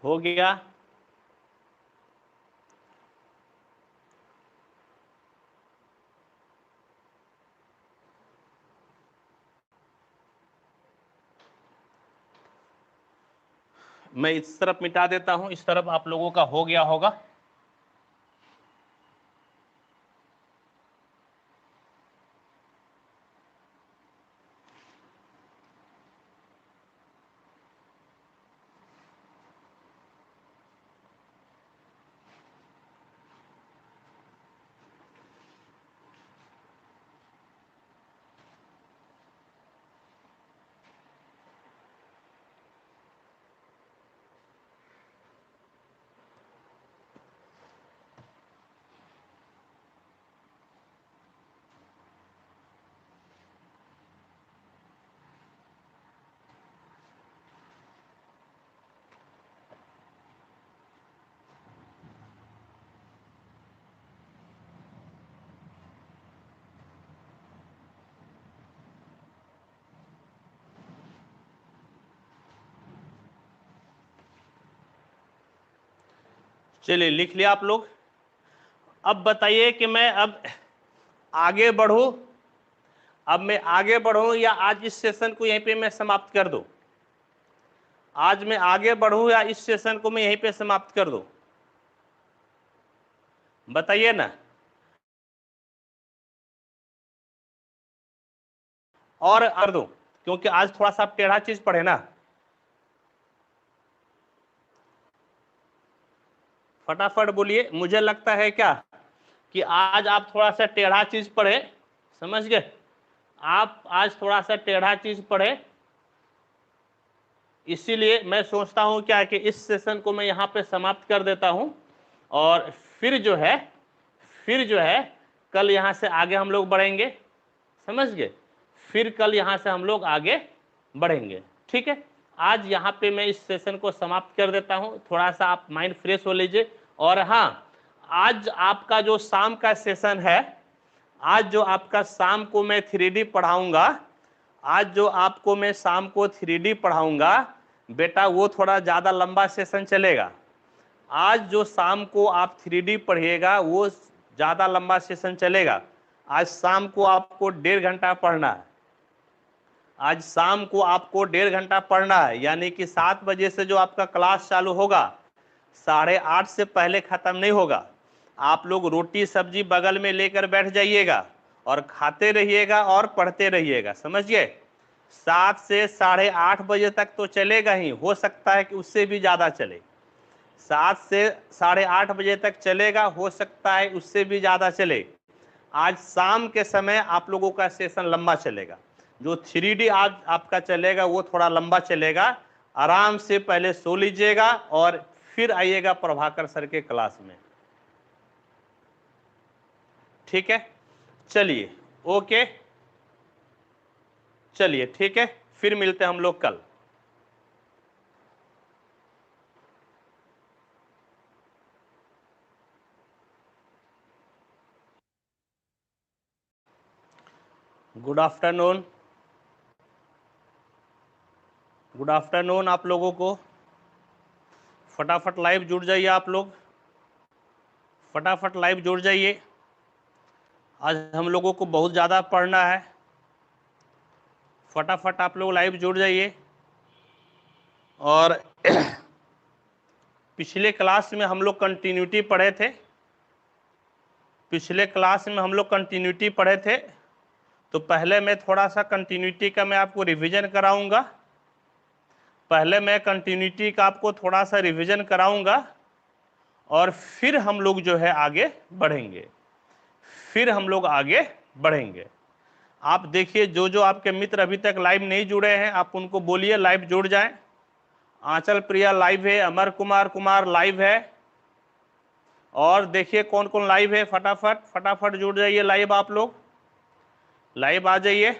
हो गया? मैं इस तरफ मिटा देता हूं, इस तरफ आप लोगों का हो गया होगा। चलिए लिख लिया आप लोग। अब बताइए कि मैं अब आगे बढ़ूं, या आज इस सेशन को यहीं पे मैं समाप्त कर दूं? आज मैं आगे बढ़ूं या इस सेशन को मैं यहीं पे समाप्त कर दूं? बताइए ना। और कर दूं, क्योंकि आज थोड़ा सा टेढ़ा चीज पढ़े ना। फटाफट बोलिए। मुझे लगता है क्या कि आज आप थोड़ा सा टेढ़ा चीज पढ़े, समझ गए? आप आज थोड़ा सा टेढ़ा चीज पढ़े, इसीलिए मैं सोचता हूं क्या कि इस सेशन को मैं यहाँ पे समाप्त कर देता हूं, और फिर जो है कल यहाँ से आगे हम लोग बढ़ेंगे। समझ गए। फिर कल यहाँ से हम लोग आगे बढ़ेंगे, ठीक है। आज यहाँ पे मैं इस सेशन को समाप्त कर देता हूँ, थोड़ा सा आप माइंड फ्रेश हो लीजिए। और हाँ, आज आपका जो शाम का सेशन है, आज जो आपका शाम को मैं 3D पढ़ाऊंगा, आज जो आपको मैं शाम को 3D पढ़ाऊंगा बेटा, वो थोड़ा ज़्यादा लंबा सेशन चलेगा। आज जो शाम को आप 3D पढ़िएगा वो ज़्यादा लंबा सेशन चलेगा। आज शाम को आपको 1.5 घंटा पढ़ना है। आज शाम को आपको 1.5 घंटा पढ़ना है, यानी कि 7 बजे से जो आपका क्लास चालू होगा 8:30 से पहले ख़त्म नहीं होगा। आप लोग रोटी सब्जी बगल में लेकर बैठ जाइएगा और खाते रहिएगा और पढ़ते रहिएगा, समझिए। 7 से 8:30 बजे तक तो चलेगा ही, हो सकता है कि उससे भी ज़्यादा चले। 7 से 8:30 बजे तक चलेगा, हो सकता है उससे भी ज़्यादा चले। आज शाम के समय आप लोगों का सेशन लंबा चलेगा। जो 3D आज आपका चलेगा वो थोड़ा लंबा चलेगा। आराम से पहले सो लीजिएगा और फिर आइएगा प्रभाकर सर के क्लास में, ठीक है। चलिए, ओके, चलिए ठीक है, फिर मिलते हैं हम लोग कल। गुड आफ्टरनून, गुड आफ्टरनून आप लोगों को। फटाफट लाइव जुड़ जाइए, आप लोग फटाफट लाइव जुड़ जाइए। आज हम लोगों को बहुत ज़्यादा पढ़ना है, फटाफट आप लोग लाइव जुड़ जाइए। और पिछले क्लास में हम लोग कंटिन्यूटी पढ़े थे, पिछले क्लास में हम लोग कंटिन्यूटी पढ़े थे। तो पहले मैं थोड़ा सा कंटिन्यूटी का मैं आपको रिवीजन कराऊंगा, पहले मैं कंटिन्यूटी का आपको थोड़ा सा रिवीजन कराऊंगा और फिर हम लोग जो है आगे बढ़ेंगे, फिर हम लोग आगे बढ़ेंगे। आप देखिए, जो जो आपके मित्र अभी तक लाइव नहीं जुड़े हैं आप उनको बोलिए लाइव जुड़ जाएं। आंचल प्रिया लाइव है, अमर कुमार लाइव है, और देखिए कौन कौन लाइव है। फटाफट फटाफट जुड़ जाइए, लाइव आप लोग लाइव आ जाइए।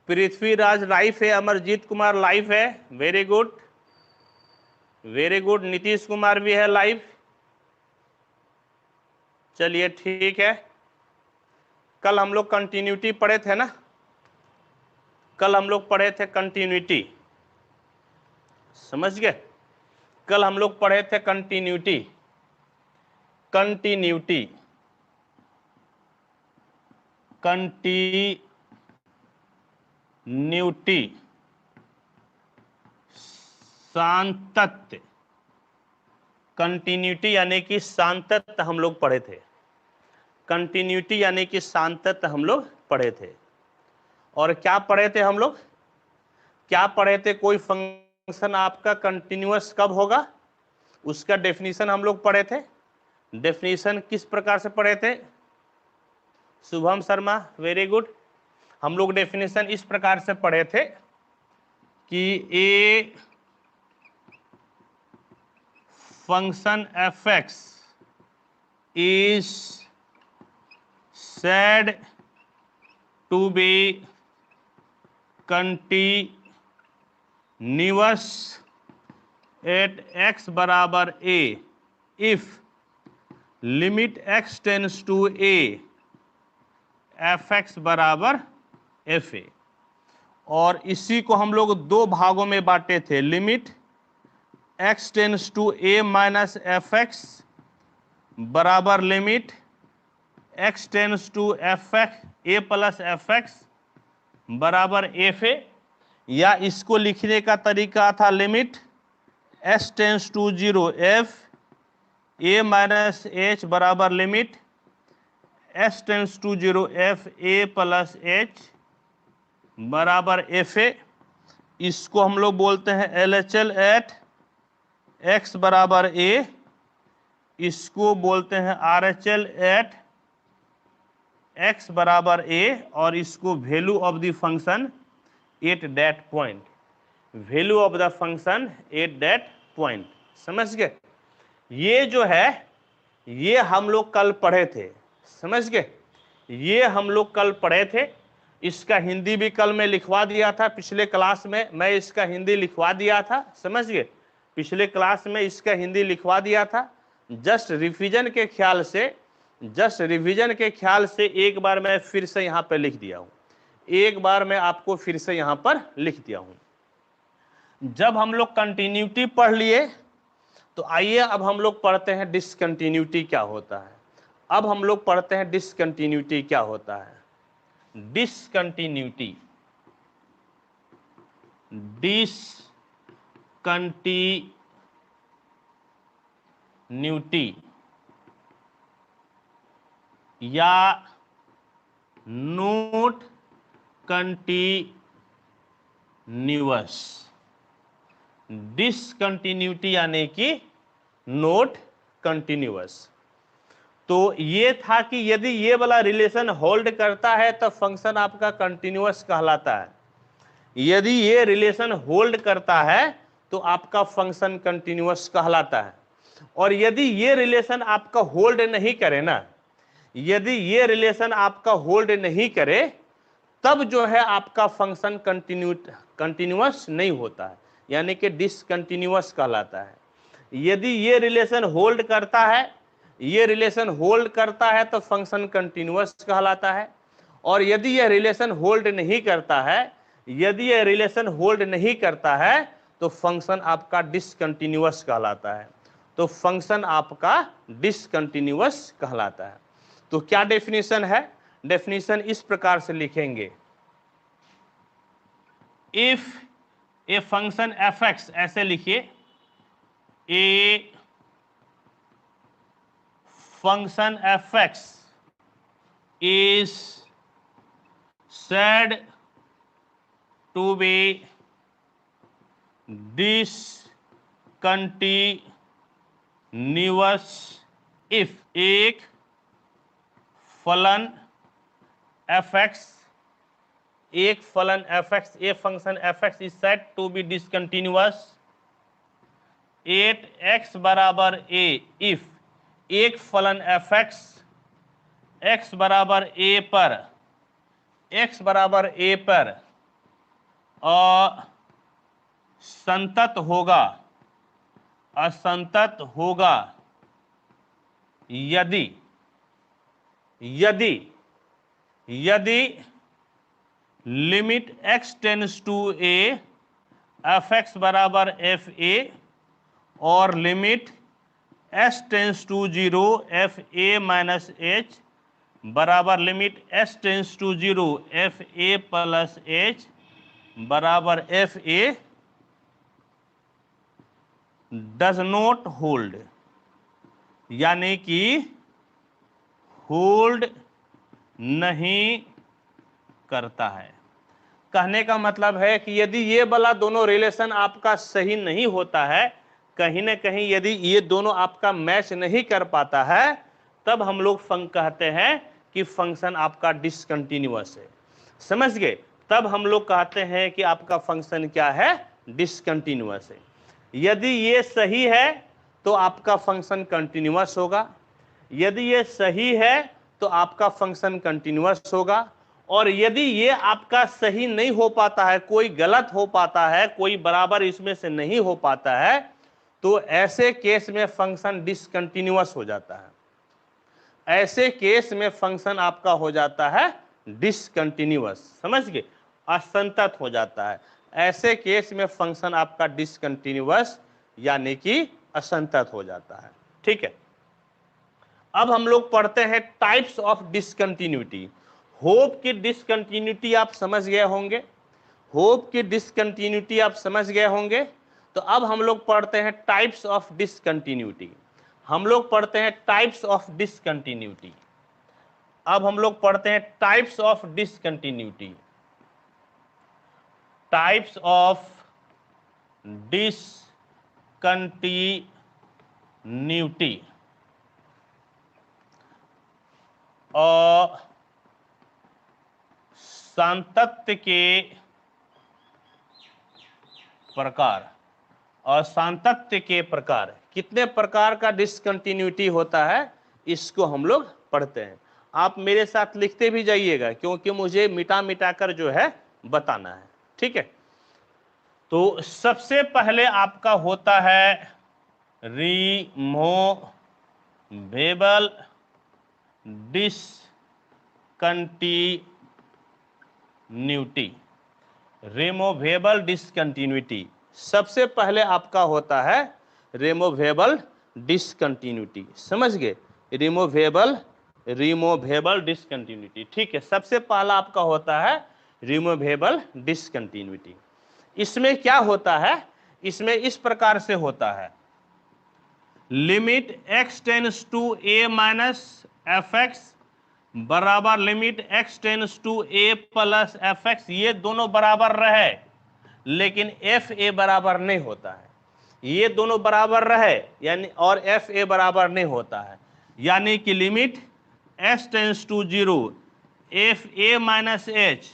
पृथ्वीराज लाइव है, अमरजीत कुमार लाइव है, very good very good. Nitish Kumar भी है लाइव। चलिए ठीक है, कल हम लोग कंटिन्यूटी पढ़े थे ना, कल हम लोग पढ़े थे कंटिन्यूटी, समझ गए। कल हम लोग पढ़े थे कंटिन्यूटी, कंटिन्यूटी कंटिन्यूटी सातत्य, कंटिन्यूटी यानी कि सातत्य हम लोग पढ़े थे, कंटिन्यूटी यानी कि सातत्य हम लोग पढ़े थे। और क्या पढ़े थे हम लोग, क्या पढ़े थे, कोई फंक्शन आपका कंटिन्यूअस कब होगा उसका डेफिनेशन हम लोग पढ़े थे। डेफिनेशन किस प्रकार से पढ़े थे, शुभम शर्मा वेरी गुड। हम लोग डेफिनेशन इस प्रकार से पढ़े थे कि a function F x is said to be continuous at x बराबर a if limit x tends to a fx बराबर fa। और इसी को हम लोग दो भागों में बांटे थे, limit x tends to a minus F x बराबर limit x tends to F X A plus F x बराबर एफ ए, या इसको लिखने का तरीका था limit s tends to 0 F A minus H बराबर limit s tends to 0 F A plus H बराबर एफ ए। इसको हम लोग बोलते हैं LHL एट x बराबर a, इसको बोलते हैं RHL एट x बराबर a, और इसको value of the function at that point, value of the function at that point, समझ गए। ये जो है ये हम लोग कल पढ़े थे, समझ गए? ये हम लोग कल पढ़े थे, इसका हिंदी भी कल मैं लिखवा दिया था, पिछले क्लास में मैं इसका हिंदी लिखवा दिया था, समझ गए? पिछले क्लास में इसका हिंदी लिखवा दिया था। जस्ट रिवीजन के ख्याल से एक बार मैं फिर से यहाँ पे लिख दिया हूँ, एक बार मैं आपको फिर से यहाँ पर लिख दिया हूँ। जब हम लोग कंटिन्यूटी पढ़ लिए तो आइए अब हम लोग पढ़ते हैं डिसकंटिन्यूटी क्या होता है। अब हम लोग पढ़ते हैं डिसकंटिन्यूटी क्या होता है। डिसकंटिन्यूटी या नोट कंटिन्यूअस। डिसकंटिन्यूटी यानी कि नोट कंटिन्यूअस। तो ये था कि यदि ये वाला रिलेशन होल्ड करता है तब फंक्शन आपका कंटिन्यूअस कहलाता है। यदि ये रिलेशन होल्ड करता है तो आपका फंक्शन कंटिन्यूअस कहलाता है। और यदि ये रिलेशन आपका होल्ड नहीं करे ना, यदि ये रिलेशन आपका होल्ड नहीं करे तब जो है आपका फंक्शन कंटिन्यूअस नहीं होता है, यानी कि डिसकंटिन्यूअस कहलाता है। यदि ये रिलेशन होल्ड करता है, ये रिलेशन होल्ड करता है तो फंक्शन कंटिन्यूअस कहलाता है। और यदि यह रिलेशन होल्ड नहीं करता है, यदि यह रिलेशन होल्ड नहीं करता है तो फंक्शन आपका डिसकंटिन्यूअस कहलाता है। तो फंक्शन आपका डिसकंटिन्यूअस कहलाता है। तो क्या डेफिनेशन है? डेफिनेशन इस प्रकार से लिखेंगे, if a function F x, ऐसे लिखिए, a function F x is said to be discontinuous if एक फलन fx, एक फलन fx, a function fx is said to be discontinuous at x बराबर a if एक फलन fx x बराबर a पर, x बराबर a पर असंतत होगा, असंतत होगा यदि यदि यदि limit x tends to a F x बराबर एफ ए और limit s tends to 0 F A minus H बराबर limit s tends to 0 F A plus H बराबर F A does not hold, यानी कि होल्ड नहीं करता है। कहने का मतलब है कि यदि ये वाला दोनों रिलेशन आपका सही नहीं होता है, कहीं ना कहीं यदि ये दोनों आपका मैच नहीं कर पाता है, तब हम लोग कहते हैं कि फंक्शन आपका डिसकंटिन्यूअस है। समझ गए? तब हम लोग कहते हैं कि आपका फंक्शन क्या है? डिसकंटिन्यूअस है। यदि ये सही है तो आपका फंक्शन कंटिन्यूअस होगा, यदि ये सही है तो आपका फंक्शन कंटिन्यूअस होगा, और यदि ये आपका सही नहीं हो पाता है, कोई गलत हो पाता है, कोई बराबर इसमें से नहीं हो पाता है, तो ऐसे केस में फंक्शन डिसकंटिन्यूअस हो जाता है। ऐसे केस में फंक्शन आपका हो जाता है डिसकंटिन्यूअस। समझ गए? असंतत हो जाता है। ऐसे केस में फंक्शन आपका डिसकंटिन्यूअस यानी कि असंतत हो जाता है। ठीक है, अब हम लोग पढ़ते हैं टाइप्स ऑफ डिसकंटिन्यूटी। होप की डिसकंटिन्यूटी आप समझ गए होंगे, होप की डिसकंटिन्यूटी आप समझ गए होंगे। तो अब हम लोग पढ़ते हैं टाइप्स ऑफ डिसकंटिन्यूटी। हम लोग पढ़ते हैं टाइप्स ऑफ डिसकंटिन्यूटी। अब हम लोग पढ़ते हैं types of discontinuity. Types of discontinuity और सातत्य के प्रकार। और सातत्य के प्रकार, कितने प्रकार का डिसकंटिन्यूटी होता है इसको हम लोग पढ़ते हैं। आप मेरे साथ लिखते भी जाइएगा, क्योंकि मुझे मिटा मिटा कर जो है बताना है। ठीक है, तो सबसे पहले आपका होता है रिमूवेबल डिसकंटिन्यूटी। रिमूवेबल डिसकंटिन्यूटी सबसे पहले आपका होता है रिमूवेबल डिसकंटिन्यूटी। समझ गए? Removable discontinuity. ठीक है, सबसे पहला आपका होता है रिमूवेबल डिसकंटिन्यूटी। इसमें क्या होता है? इसमें इस प्रकार से होता है, limit x tends to a minus F x बराबर limit x tends to a plus F x. ये दोनों बराबर रहे, लेकिन एफ ए बराबर नहीं होता है। ये दोनों बराबर रहे यानी, और एफ ए बराबर नहीं होता है, यानी कि limit s tends to zero f A minus h,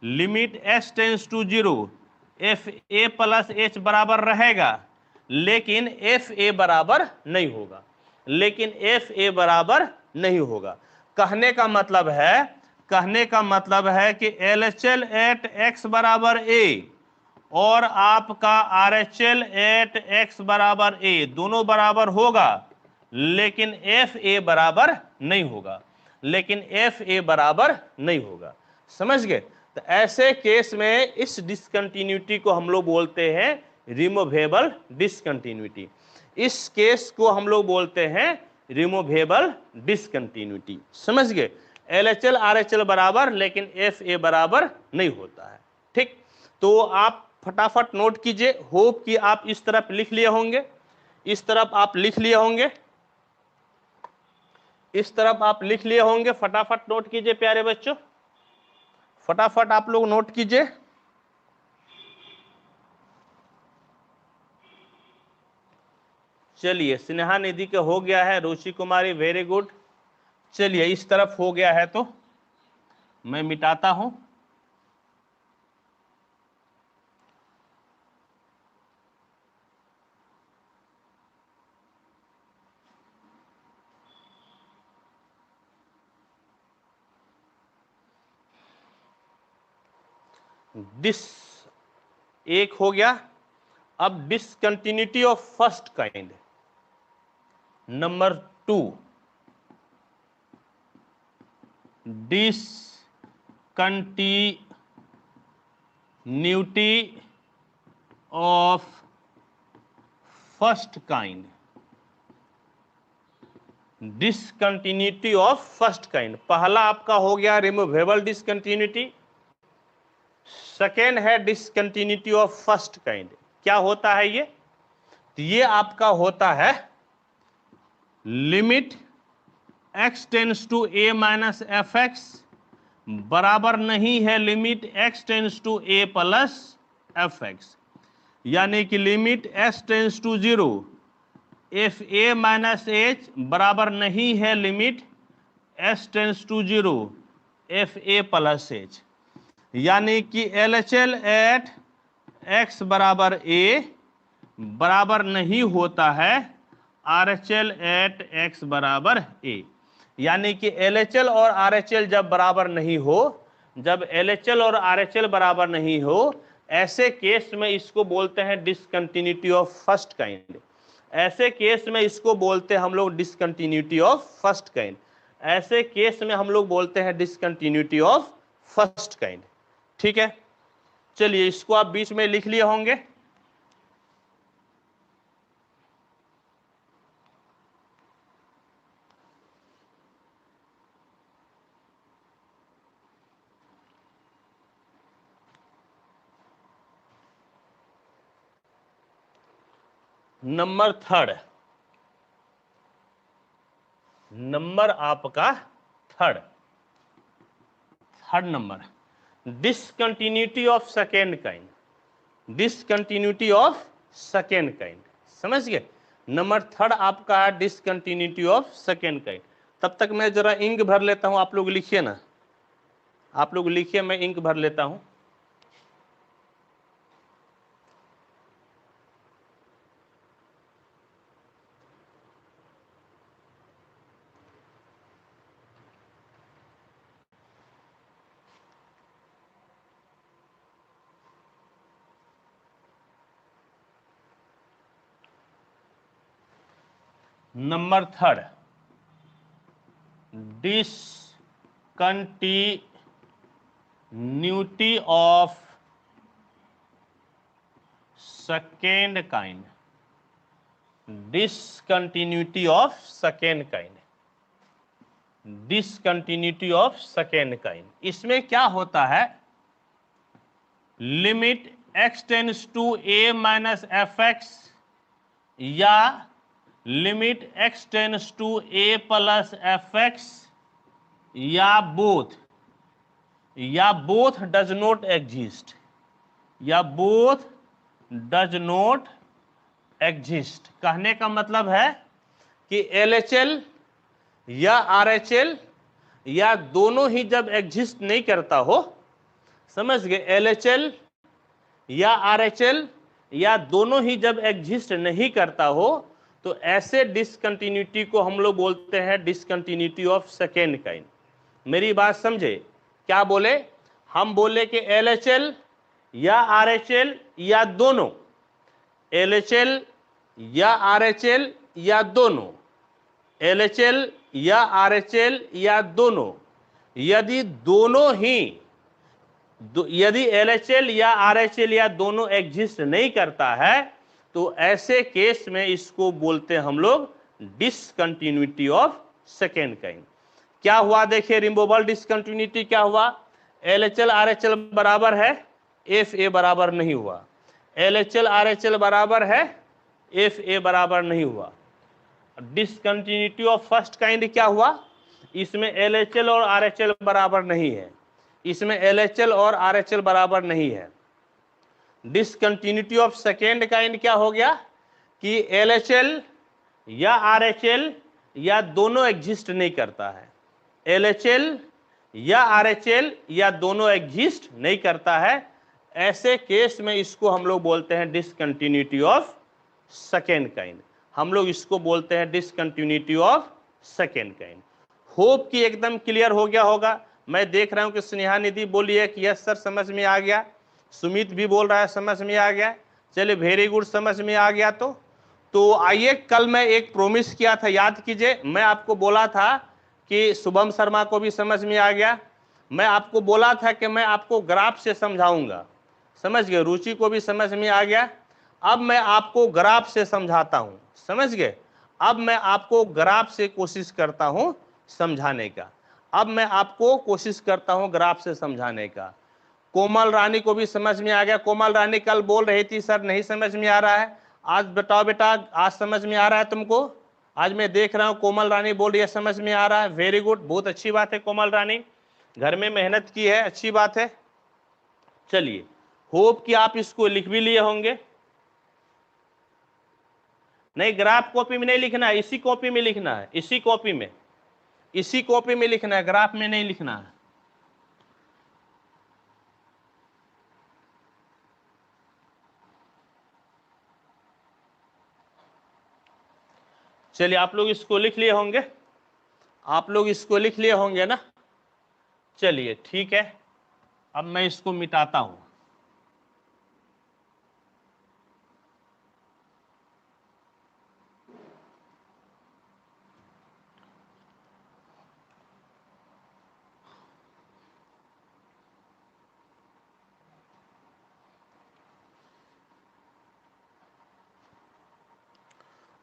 limit s tends to zero f A plus H बराबर रहेगा, लेकिन एफ ए बराबर नहीं होगा। लेकिन एफ ए बराबर नहीं होगा। कहने का मतलब है कि L H L at x बराबर ए और आपका R H L at x बराबर ए दोनों बराबर होगा, लेकिन एफ ए बराबर नहीं होगा। समझ गए? तो ऐसे केस में इस डिसकंटिन्यूटी को हम लोग बोलते हैं रिमूवेबल डिसकंटिन्यूटी। इस केस को हम लोग बोलते हैं रिमूवेबल डिसकंटिन्यूटी। समझ गए? एलएचएल आरएचएल बराबर, लेकिन एफ ए बराबर नहीं होता है। ठीक, तो आप फटाफट नोट कीजिए। होप कि आप इस तरफ लिख लिए होंगे, इस तरफ आप लिख लिए होंगे, इस तरफ आप लिख लिए होंगे। फटाफट नोट कीजिए प्यारे बच्चों, फटाफट आप लोग नोट कीजिए। चलिए, स्नेहा निधि के हो गया है, रुचि कुमारी वेरी गुड। चलिए, इस तरफ हो गया है तो मैं मिटाता हूं। डिस एक हो गया। अब discontinuity of first kind number 2, discontinuity of first kind. Discontinuity of first kind, पहला आपका हो गया रिमूवेबल डिसकंटिन्यूटी, सेकेंड है डिसकंटिन्यूटी ऑफ फर्स्ट काइंड। क्या होता है ये? तो ये आपका होता है limit x tends to a minus F x बराबर नहीं है limit x tends to a plus F x, यानी कि limit s tends to zero f A minus H बराबर नहीं है limit s tends to zero f A plus h, यानी कि L H L at x बराबर a बराबर नहीं होता है R H L at x बराबर ए। यानी कि एल एच एल और आर एच एल जब बराबर नहीं हो, जब एल एच एल और आर एच एल बराबर नहीं हो, ऐसे केस में इसको बोलते हैं डिसकंटिन्यूटी ऑफ फर्स्ट काइंड। ऐसे केस में इसको बोलते हैं हम लोग डिसकंटिन्यूटी ऑफ फर्स्ट काइंड। ऐसे केस में हम लोग बोलते हैं डिसकंटिन्यूटी ऑफ फर्स्ट काइंड। ठीक है, चलिए इसको आप बीच में लिख लिए होंगे। नंबर थर्ड, नंबर आपका third number discontinuity of second kind. Discontinuity of second kind, समझ गए? नंबर थर्ड आपका है डिसकंटिन्यूटी ऑफ सेकेंड काइंड। तब तक मैं जरा इंक भर लेता हूं, आप लोग लिखिए ना, आप लोग लिखिए, मैं इंक भर लेता हूं। Number third, discontinuity of second kind, discontinuity of second kind, discontinuity of second kind। इसमें क्या होता है, limit x tends to a minus F X या limit x tends to a plus F X या both does not exist, या both does not exist. कहने का मतलब है कि LHL या RHL या दोनों ही जब एग्जिस्ट नहीं करता हो, समझ गए, LHL या RHL या दोनों ही जब एग्जिस्ट नहीं करता हो, तो ऐसे डिसकंटिन्यूटी को हम लोग बोलते हैं डिसकंटिन्यूटी ऑफ सेकेंड काइंड। मेरी बात समझे, क्या बोले, हम बोले कि LHL या RHL या दोनों, LHL या RHL या दोनों, LHL या RHL या दोनों, यदि दोनों ही यदि LHL या RHL या दोनों एग्जिस्ट नहीं करता है, तो ऐसे केस में इसको बोलते हैं हम लोग डिसकंटिन्यूटी ऑफ सेकेंड काइंड। क्या हुआ, देखिए रिमूवेबल डिसकंटिन्यूटी क्या हुआ, LHL RHL बराबर है, FA बराबर नहीं हुआ, LHL RHL बराबर है, FA बराबर नहीं हुआ। डिसकंटिन्यूटी ऑफ फर्स्ट काइंड क्या हुआ, इसमें LHL और RHL बराबर नहीं है, इसमें LHL और RHL बराबर नहीं है। डिसकंटिन्यूटी ऑफ सेकेंड काइंड क्या हो गया कि LHL या RHL या दोनों एग्जिस्ट नहीं करता है, LHL या RHL या दोनों एग्जिस्ट नहीं करता है। ऐसे केस में इसको हम लोग बोलते हैं डिसकंटिन्यूटी ऑफ सेकेंड काइंड, हम लोग इसको बोलते हैं discontinuity of second kind. Hope कि एकदम क्लियर हो गया होगा। मैं देख रहा हूं कि स्नेहा निधि बोली है कि यस सर समझ में आ गया, सुमित भी बोल रहा है समझ में आ गया, चलिए वेरी गुड, समझ में आ गया। तो आइए, कल मैं एक प्रोमिस किया था, याद कीजिए, मैं आपको बोला था कि शुभम शर्मा को भी समझ में आ गया, मैं आपको बोला था कि मैं आपको ग्राफ से समझाऊंगा, समझ गए, रुचि को भी समझ में आ गया। अब मैं आपको ग्राफ से समझाता हूं, समझ गए, अब मैं आपको ग्राफ से कोशिश करता हूं समझाने का, अब मैं आपको कोशिश करता हूं ग्राफ से समझाने का। कोमल रानी को भी समझ में आ गया, कोमल रानी कल बोल रही थी सर नहीं समझ में आ रहा है, आज बताओ बेटा, आज समझ में आ रहा है तुमको? आज मैं देख रहा हूं कोमल रानी बोल रही है समझ में आ रहा है, वेरी गुड, बहुत अच्छी बात है कोमल रानी, घर में मेहनत की है, अच्छी बात है। चलिए, होप कि आप इसको लिख भी लिए होंगे। नहीं, ग्राफ कॉपी में नहीं लिखना है, इसी कॉपी में लिखना है, इसी कॉपी में, इसी कॉपी में लिखना है, ग्राफ में नहीं लिखना है। चलिए, आप लोग इसको लिख लिए होंगे, आप लोग इसको लिख लिए होंगे ना। चलिए ठीक है, अब मैं इसको मिटाता हूं।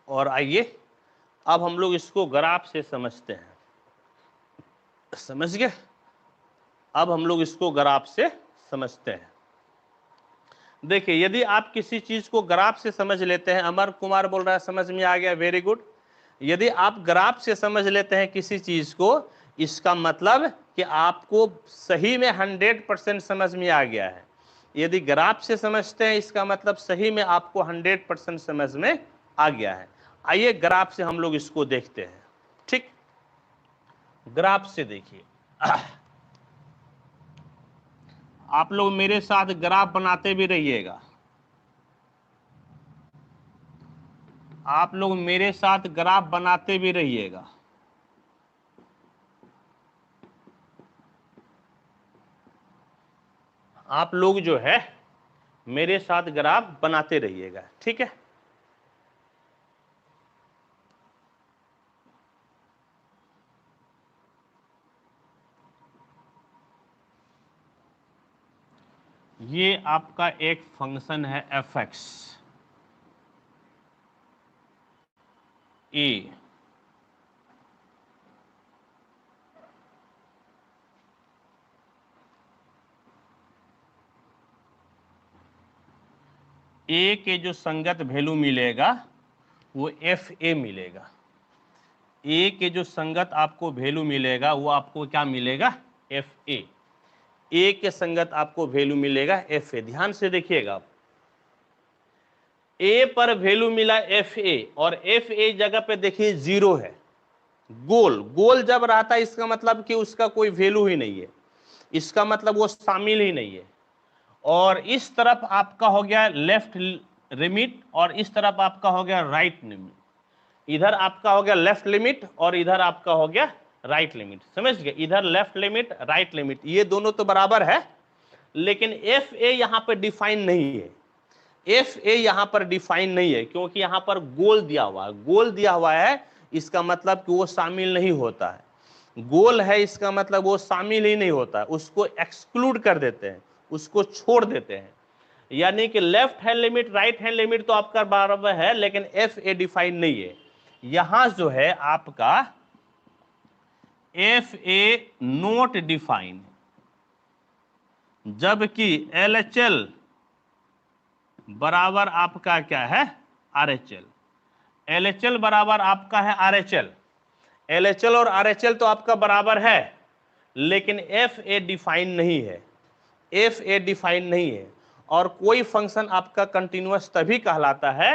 और आइए अब हम लोग इसको ग्राफ से समझते हैं, समझ गए, अब हम लोग इसको ग्राफ से समझते हैं। देखिए, यदि आप किसी चीज को ग्राफ से समझ लेते हैं, अमर कुमार बोल रहा है समझ में आ गया, वेरी गुड, यदि आप ग्राफ से समझ लेते हैं किसी चीज को, इसका मतलब कि आपको सही में 100% समझ में आ गया है। यदि ग्राफ से समझते हैं, इसका मतलब सही में आपको 100% समझ में आ गया है। आइए ग्राफ से हम लोग इसको देखते हैं, ठीक, ग्राफ से देखिए, आप लोग मेरे साथ ग्राफ बनाते भी रहिएगा, आप लोग मेरे साथ ग्राफ बनाते भी रहिएगा। आप लोग जो है मेरे साथ ग्राफ बनाते रहिएगा, ठीक है। ये आपका एक फंक्शन है एफ एक्स ए, ए के जो संगत वैल्यू मिलेगा वो एफ ए मिलेगा। ए के जो संगत आपको वैल्यू मिलेगा वो आपको क्या मिलेगा, एफ ए। ए के संगत आपको वैल्यू मिलेगा एफ ए। ध्यान से देखिएगा, ए पर वैल्यू मिला एफ ए और एफ ए जगह पे देखिए 0 है। गोल गोल जब रहता है इसका मतलब कि उसका कोई वैल्यू ही नहीं है, इसका मतलब वो शामिल ही नहीं है। और इस तरफ आपका हो गया लेफ्ट लिमिट और इस तरफ आपका हो गया राइट लिमिट। इधर आपका हो गया लेफ्ट लिमिट और इधर आपका हो गया राइट लिमिट। समझ गए, इधर लेफ्ट लिमिट राइट लिमिट ये दोनों तो बराबर है, लेकिन एफ ए यहां पर डिफाइन नहीं है। एफ ए यहां पर डिफाइन नहीं है क्योंकि यहां पर गोल दिया हुआ है। गोल दिया हुआ है इसका मतलब कि वो शामिल नहीं होता है। गोल है इसका मतलब वो शामिल ही नहीं होता है, उसको एक्सक्लूड कर देते हैं, उसको छोड़ देते हैं। यानी कि left hand limit right hand limit तो आपका बराबर है, लेकिन एफ ए डिफाइन नहीं है। यहां जो है आपका एफ ए नोट डिफाइन, जबकि एल एच एल बराबर आपका क्या है, R H L. L H L बराबर आपका है R H L. L H L और आर एच एल तो आपका बराबर है, लेकिन एफ ए डिफाइन नहीं है। एफ ए डिफाइन नहीं है। और कोई फंक्शन आपका कंटिन्यूअस तभी कहलाता है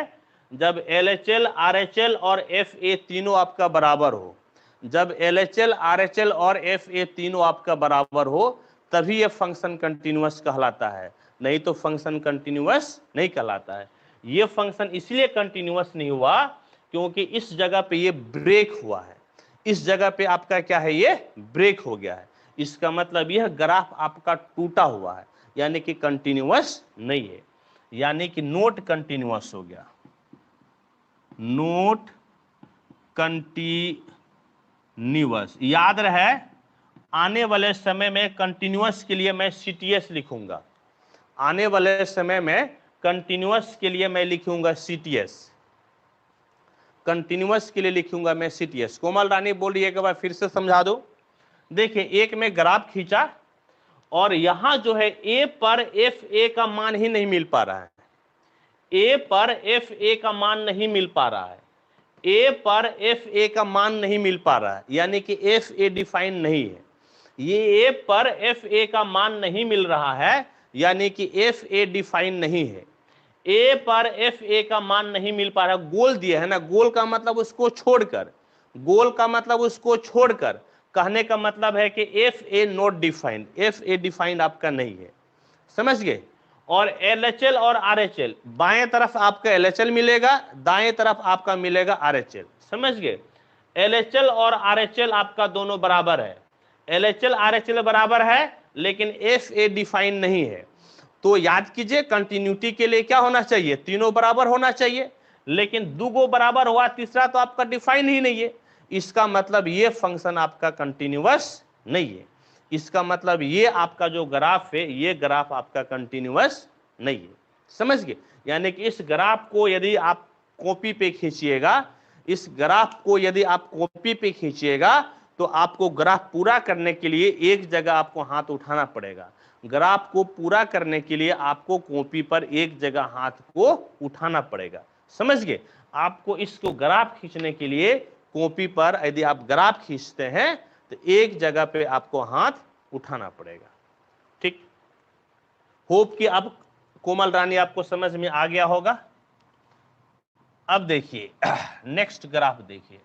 जब L H L R H L और एफ ए तीनों आपका बराबर हो। जब L H L R H L और एफ ए तीनों आपका बराबर हो तभी ये फंक्शन कंटिन्यूअस कहलाता है, नहीं तो फंक्शन कंटिन्यूअस नहीं कहलाता है। ये फंक्शन इसलिए कंटिन्यूअस नहीं हुआ क्योंकि इस जगह पे ये ब्रेक हुआ है। इस जगह पे आपका क्या है, ये ब्रेक हो गया है। इसका मतलब यह ग्राफ आपका टूटा हुआ है, यानी कि कंटिन्यूअस नहीं है, यानी कि नोट कंटिन्यूअस हो गया, नोट कंटिन्यूअस। याद रहे आने वाले समय में कंटिन्यूअस के लिए मैं सीटीएस लिखूंगा। आने वाले समय में कंटिन्यूअस के लिए मैं लिखूंगा सीटीएस, कंटिन्यूअस के लिए लिखूंगा मैं सीटीएस। कोमल रानी बोल रही है एक बार फिर से समझा दो। देखिए एक में ग्राफ खींचा और यहां जो है ए पर एफ ए का मान ही नहीं मिल पा रहा है। ए पर एफ ए का मान नहीं मिल पा रहा है। ए पर एफ ए का मान नहीं मिल पा रहा है, यानी कि एफ ए डिफाइन नहीं है। ये ए पर एफ ए का मान नहीं मिल रहा है, यानी कि एफ ए डिफाइन नहीं है। ए पर एफ ए का मान नहीं मिल पा रहा, गोल दिया है ना, गोल का मतलब उसको छोड़कर, गोल का मतलब उसको छोड़कर कहने का मतलब है कि F A not defined, F A defined आपका नहीं है। समझ गए। और एल एच एल और आर एच एल, बाएं तरफ आपका एल एच एल मिलेगा, दाएं तरफ आपका मिलेगा आर एच एल। समझ गए। एल एच एल और आर एच एल आपका दोनों बराबर है, L H L R H L बराबर है, लेकिन एफ ए डिफाइन नहीं है। तो याद कीजिए कंटिन्यूटी के लिए क्या होना चाहिए, तीनों बराबर होना चाहिए, लेकिन दो गो बराबर हुआ, तीसरा तो आपका डिफाइन ही नहीं है। इसका मतलब ये फंक्शन आपका कंटिन्यूअस नहीं है। इसका मतलब ये आपका जो ग्राफ है ये ग्राफ आपका कंटिन्यूअस नहीं है। समझ गए। यानी कि इस ग्राफ को यदि आप कॉपी पे खींचिएगा, इस ग्राफ को यदि आप कॉपी पे खींचिएगा तो आपको ग्राफ पूरा करने के लिए एक जगह आपको हाथ उठाना पड़ेगा। ग्राफ को पूरा करने के लिए आपको कॉपी पर एक जगह हाथ को उठाना पड़ेगा। समझ गए। आपको इसको ग्राफ खींचने के लिए कॉपी पर यदि आप ग्राफ खींचते हैं तो एक जगह पे आपको हाथ उठाना पड़ेगा। ठीक। होप कि अब कोमल रानी आपको समझ में आ गया होगा। अब देखिए नेक्स्ट ग्राफ देखिए,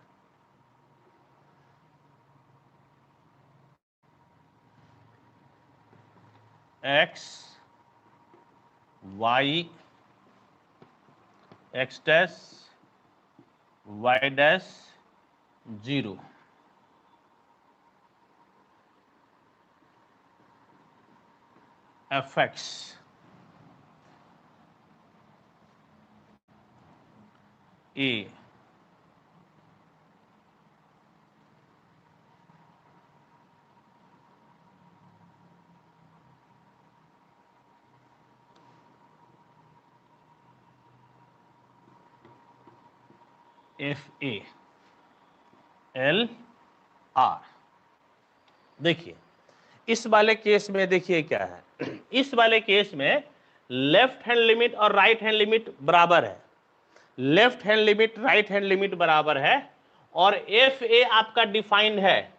x Y x dash Y dash 0, F X A FALR। देखिए इस वाले केस में देखिए क्या है, इस वाले केस में लेफ्ट हैंड लिमिट और राइट हैंड लिमिट बराबर है, left hand limit right hand limit बराबर है, और FA आपका डिफाइंड है,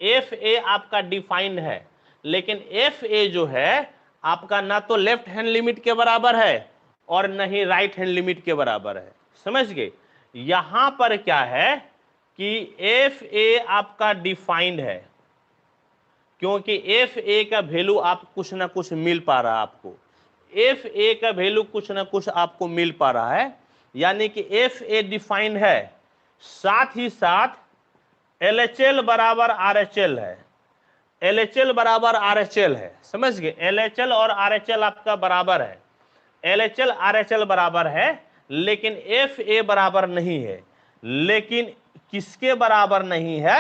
FA आपका डिफाइंड है, लेकिन FA जो है आपका ना तो लेफ्ट हैंड लिमिट के बराबर है और न ही राइट हैंड लिमिट के बराबर है। समझ गए? यहां पर क्या है कि FA आपका डिफाइंड है, क्योंकि FA का वैल्यू आप कुछ ना कुछ मिल पा रहा है आपको, FA का वैल्यू कुछ ना कुछ आपको मिल पा रहा है, यानी कि FA डिफाइंड है, साथ ही साथ LHL बराबर RHL है, LHL बराबर RHL है। समझ गए? LHL और RHL आपका बराबर है, LHL RHL बराबर है, लेकिन FA बराबर नहीं है। लेकिन किसके बराबर नहीं है?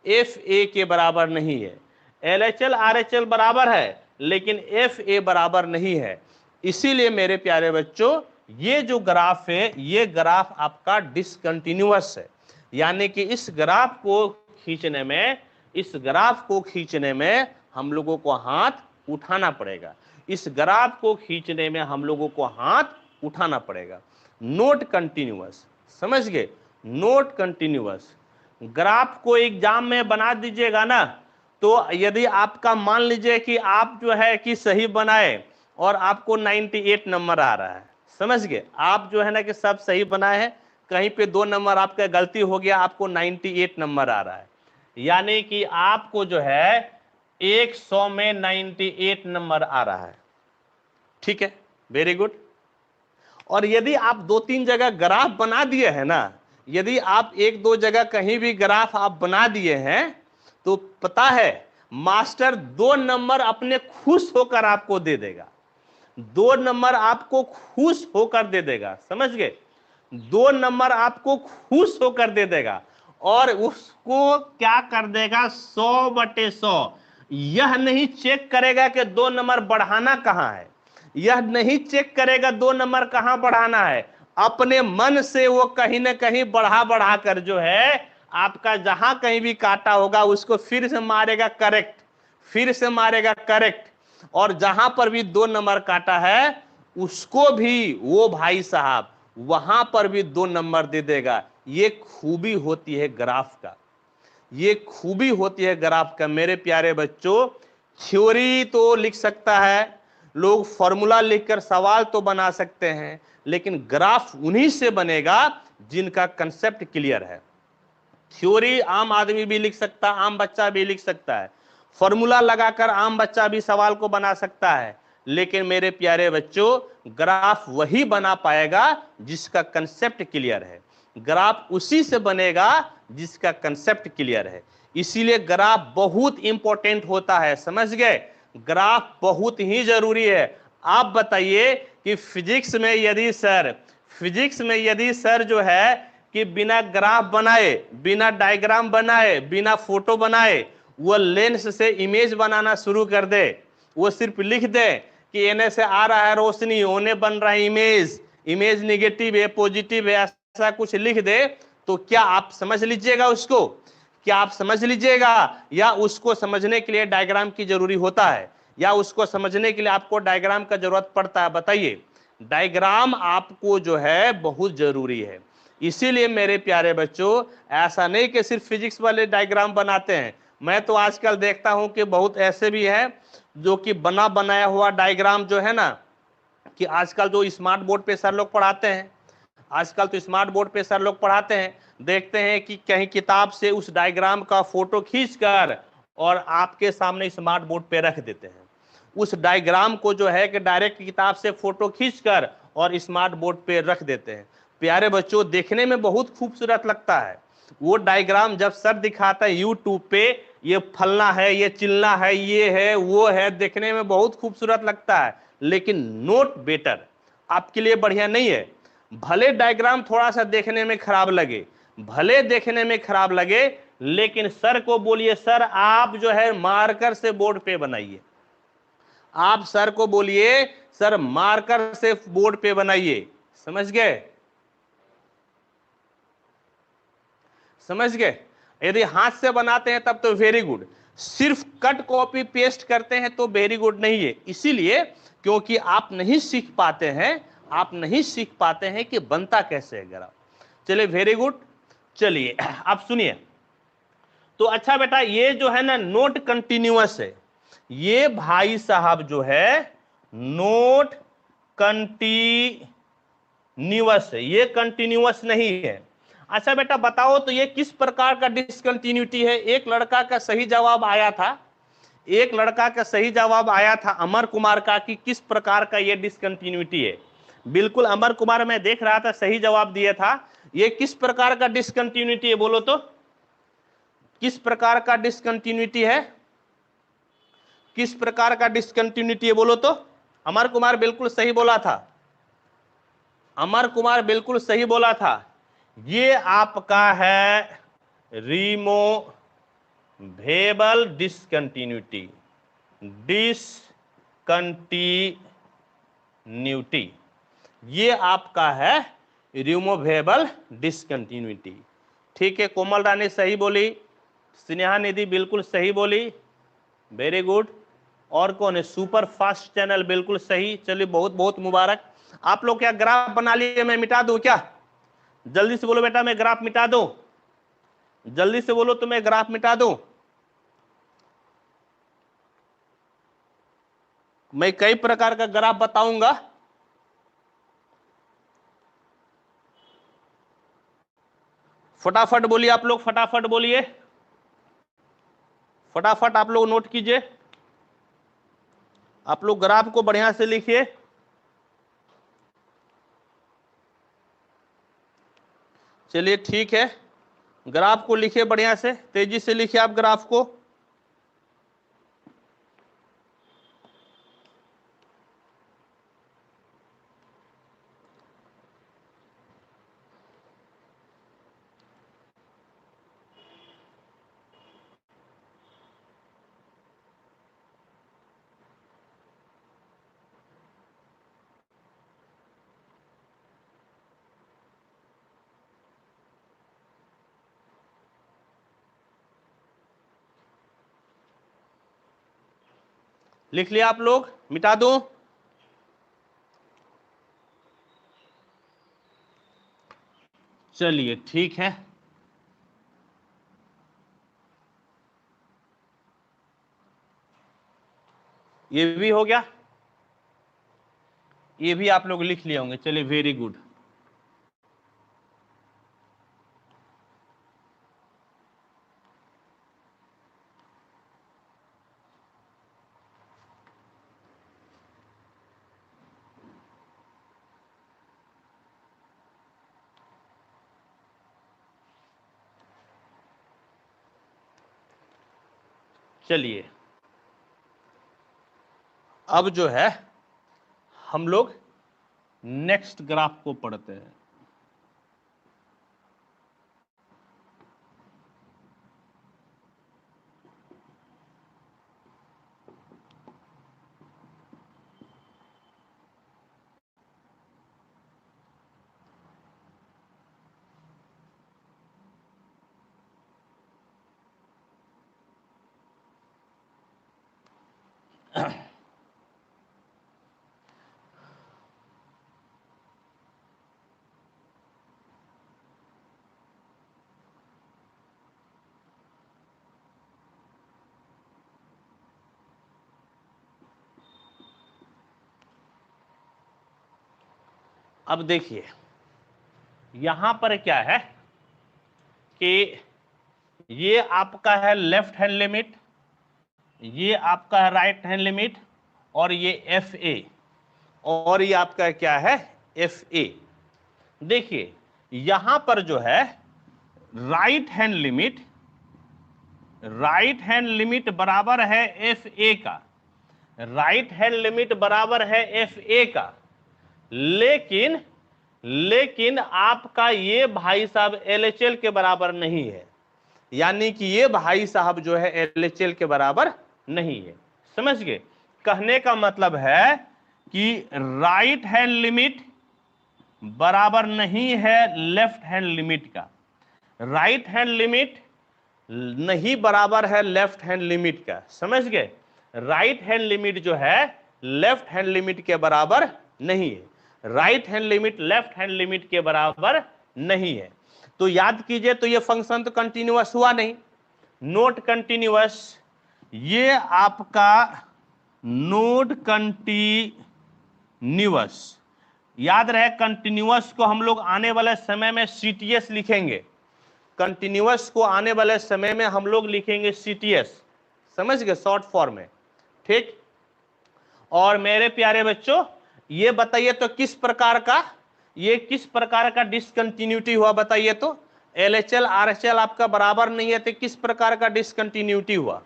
FA के बराबर नहीं है। LHL RHL बराबर है, लेकिन FA बराबर नहीं है। इसीलिए मेरे प्यारे बच्चों, ये जो ग्राफ है, ये ग्राफ आपका डिसकंटिन्यूअस है, यानी कि इस ग्राफ को खींचने में, इस ग्राफ को खींचने में हम लोगों को हाथ उठाना पड़ेगा, इस ग्राफ को खींचने में हम लोगों को हाथ उठाना पड़ेगा। नोट कंटिन्यूअस, समझ गए? नोट कंटिन्यूअस ग्राफ को एग्जाम में बना दीजिएगा ना, तो यदि आपका मान लीजिए कि आप जो है कि सही बनाए और आपको 98 नंबर आ रहा है, समझ गए? आप जो है ना कि सब सही बनाए हैं, कहीं पे 2 नंबर आपका गलती हो गया, आपको 98 नंबर आ रहा है, यानी कि आपको जो है 100 में 98 नंबर आ रहा है। ठीक है, वेरी गुड। और यदि आप 2-3 जगह ग्राफ बना दिए हैं ना, यदि आप 1-2 जगह कहीं भी ग्राफ आप बना दिए हैं, तो पता है मास्टर 2 नंबर अपने खुश होकर आपको दे देगा, 2 नंबर आपको खुश होकर दे देगा। समझ गए? 2 नंबर आपको खुश होकर दे देगा, और उसको क्या कर देगा? 100/100। यह नहीं चेक करेगा कि 2 नंबर बढ़ाना कहां है, यह नहीं चेक करेगा 2 नंबर कहां बढ़ाना है, अपने मन से वो कहीं ना कहीं बढ़ा बढ़ा कर जो है आपका जहां कहीं भी काटा होगा उसको फिर से मारेगा करेक्ट, फिर से मारेगा करेक्ट, और जहां पर भी 2 नंबर काटा है उसको भी वो भाई साहब वहां पर भी 2 नंबर दे देगा। ये खूबी होती है ग्राफ का, ये खूबी होती है ग्राफ का। मेरे प्यारे बच्चों, थ्योरी तो लिख सकता है, लोग फॉर्मूला लिखकर सवाल तो बना सकते हैं, लेकिन ग्राफ उन्हीं से बनेगा जिनका कंसेप्ट क्लियर है। थ्योरी आम आदमी भी लिख सकता है, आम बच्चा भी लिख सकता है, फॉर्मूला लगाकर आम बच्चा भी सवाल को बना सकता है, लेकिन मेरे प्यारे बच्चों ग्राफ वही बना पाएगा जिसका कंसेप्ट क्लियर है, ग्राफ उसी से बनेगा जिसका कंसेप्ट क्लियर है। इसीलिए ग्राफ बहुत इंपॉर्टेंट होता है, समझ गए? ग्राफ बहुत ही जरूरी है। आप बताइए कि फिजिक्स में यदि सर जो है कि बिना ग्राफ बनाए, बिना डायग्राम बनाए, बिना फोटो बनाए वो लेंस से इमेज बनाना शुरू कर दे, वो सिर्फ लिख दे कि एने से आ रहा है रोशनी, ओने बन रहा है इमेज, इमेज निगेटिव है पॉजिटिव है, ऐसा कुछ लिख दे, तो क्या आप समझ लीजिएगा उसको? क्या आप समझ लीजिएगा? या उसको समझने के लिए डायग्राम की जरूरी होता है, या उसको समझने के लिए आपको डायग्राम का जरूरत पड़ता है? बताइए। डायग्राम आपको जो है बहुत जरूरी है। इसीलिए मेरे प्यारे बच्चों, ऐसा नहीं कि सिर्फ फिजिक्स वाले डायग्राम बनाते हैं, मैं तो आजकल देखता हूं कि बहुत ऐसे भी हैं जो कि बना बनाया हुआ डायग्राम जो है ना, कि आजकल जो स्मार्ट बोर्ड पे सर लोग पढ़ाते हैं, आजकल तो स्मार्ट बोर्ड पे सर लोग पढ़ाते हैं, देखते हैं कि कहीं किताब से उस डायग्राम का फोटो खींचकर और आपके सामने स्मार्ट बोर्ड पे रख देते हैं। उस डायग्राम को जो है कि डायरेक्ट किताब से फोटो खींचकर और स्मार्ट बोर्ड पे रख देते हैं। प्यारे बच्चों, देखने में बहुत खूबसूरत लगता है वो डायग्राम, जब सर दिखाता है यूट्यूब पे, ये फलना है, ये चिलना है, ये है, वो है, देखने में बहुत खूबसूरत लगता है, लेकिन नोट बेटर, आपके लिए बढ़िया नहीं है। भले डायग्राम थोड़ा सा देखने में खराब लगे, भले देखने में खराब लगे, लेकिन सर को बोलिए सर आप जो है मार्कर से बोर्ड पे बनाइए, आप सर को बोलिए सर मार्कर से बोर्ड पे बनाइए। समझ गए? समझ गए? यदि हाथ से बनाते हैं तब तो वेरी गुड, सिर्फ कट कॉपी पेस्ट करते हैं तो वेरी गुड नहीं है। इसीलिए क्योंकि आप नहीं सीख पाते हैं, आप नहीं सीख पाते हैं कि बनता कैसे है ग्राफ। चलिए वेरी गुड। चलिए आप सुनिए। तो अच्छा बेटा, ये जो है ना नोट कंटिन्यूअस है, ये भाई साहब जो है नोट कंटिन्यूअस है, ये कंटिन्यूअस नहीं है। अच्छा बेटा बताओ तो ये किस प्रकार का डिसकंटिन्यूटी है? एक लड़का का सही जवाब आया था, एक लड़का का सही जवाब आया था अमर कुमार का कि किस प्रकार का ये डिसकंटिन्यूटी है। बिल्कुल अमर कुमार, मैं देख रहा था, सही जवाब दिया था। ये किस प्रकार का डिसकंटिन्यूटी है बोलो तो? किस प्रकार का डिसकंटिन्यूटी है? किस प्रकार का डिसकंटिन्यूटी है बोलो तो? अमर कुमार बिल्कुल सही बोला था, अमर कुमार बिल्कुल सही बोला था। ये आपका है रिमूवेबल डिसकंटिन्यूटी, डिसकंटिन्यूटी, ये आपका है रिमूवेबल डिसकंटिन्यूटी। ठीक है, कोमल रानी सही बोली, स्नेहा निधि बिल्कुल सही बोली, वेरी गुड। और कौन है? सुपर फास्ट चैनल बिल्कुल सही। चलिए बहुत बहुत मुबारक। आप लोग क्या ग्राफ बना लिए? मैं मिटा दूं क्या? जल्दी से बोलो बेटा, मैं ग्राफ मिटा दूं? जल्दी से बोलो तो मैं ग्राफ मिटा दूं? मैं कई प्रकार का ग्राफ बताऊंगा। फटाफट बोलिए आप लोग, फटाफट बोलिए, फटाफट आप लोग नोट कीजिए, आप लोग ग्राफ को बढ़िया से लिखिए। चलिए ठीक है, ग्राफ को लिखिए बढ़िया से, तेजी से लिखिए आप ग्राफ को। लिख लिया आप लोग? मिटा दूं? चलिए ठीक है, ये भी हो गया, ये भी आप लोग लिख लिए होंगे। चलिए वेरी गुड। चलिए अब जो है हम लोग नेक्स्ट ग्राफ को पढ़ते हैं। अब देखिए यहां पर क्या है कि ये आपका है लेफ्ट हैंड लिमिट, ये आपका है राइट हैंड लिमिट, और ये एफ ए, और ये आपका क्या है? F A. देखिए यहां पर जो है राइट हैंड लिमिट बराबर है एफ ए का, राइट हैंड लिमिट बराबर है एफ ए का, लेकिन आपका ये भाई साहब एलएचएल के बराबर नहीं है, यानी कि ये भाई साहब जो है एलएचएल के बराबर नहीं है। समझ गए? कहने का मतलब है कि राइट हैंड लिमिट बराबर नहीं है लेफ्ट हैंड लिमिट का, राइट हैंड लिमिट नहीं बराबर है लेफ्ट हैंड लिमिट का, समझ गए? राइट हैंड लिमिट जो है लेफ्ट हैंड लिमिट के बराबर नहीं है, right hand limit left hand limit के बराबर नहीं है। तो याद कीजिए, तो ये फंक्शन तो कंटिन्यूअस हुआ नहीं, नोट कंटिन्यूअस, ये आपका नोट कंटिन्यूअस। याद रहे कंटिन्यूअस को हम लोग आने वाले समय में सीटीएस लिखेंगे, कंटिन्यूअस को आने वाले समय में हम लोग लिखेंगे सीटीएस, समझ गए, शॉर्ट फॉर्म में, ठीक। और मेरे प्यारे बच्चों ये बताइए तो किस प्रकार का डिसकंटिन्यूटी हुआ, बताइए तो। एलएचएल आरएचएल आपका बराबर नहीं है तो किस प्रकार का डिसकंटिन्यूटी हुआ?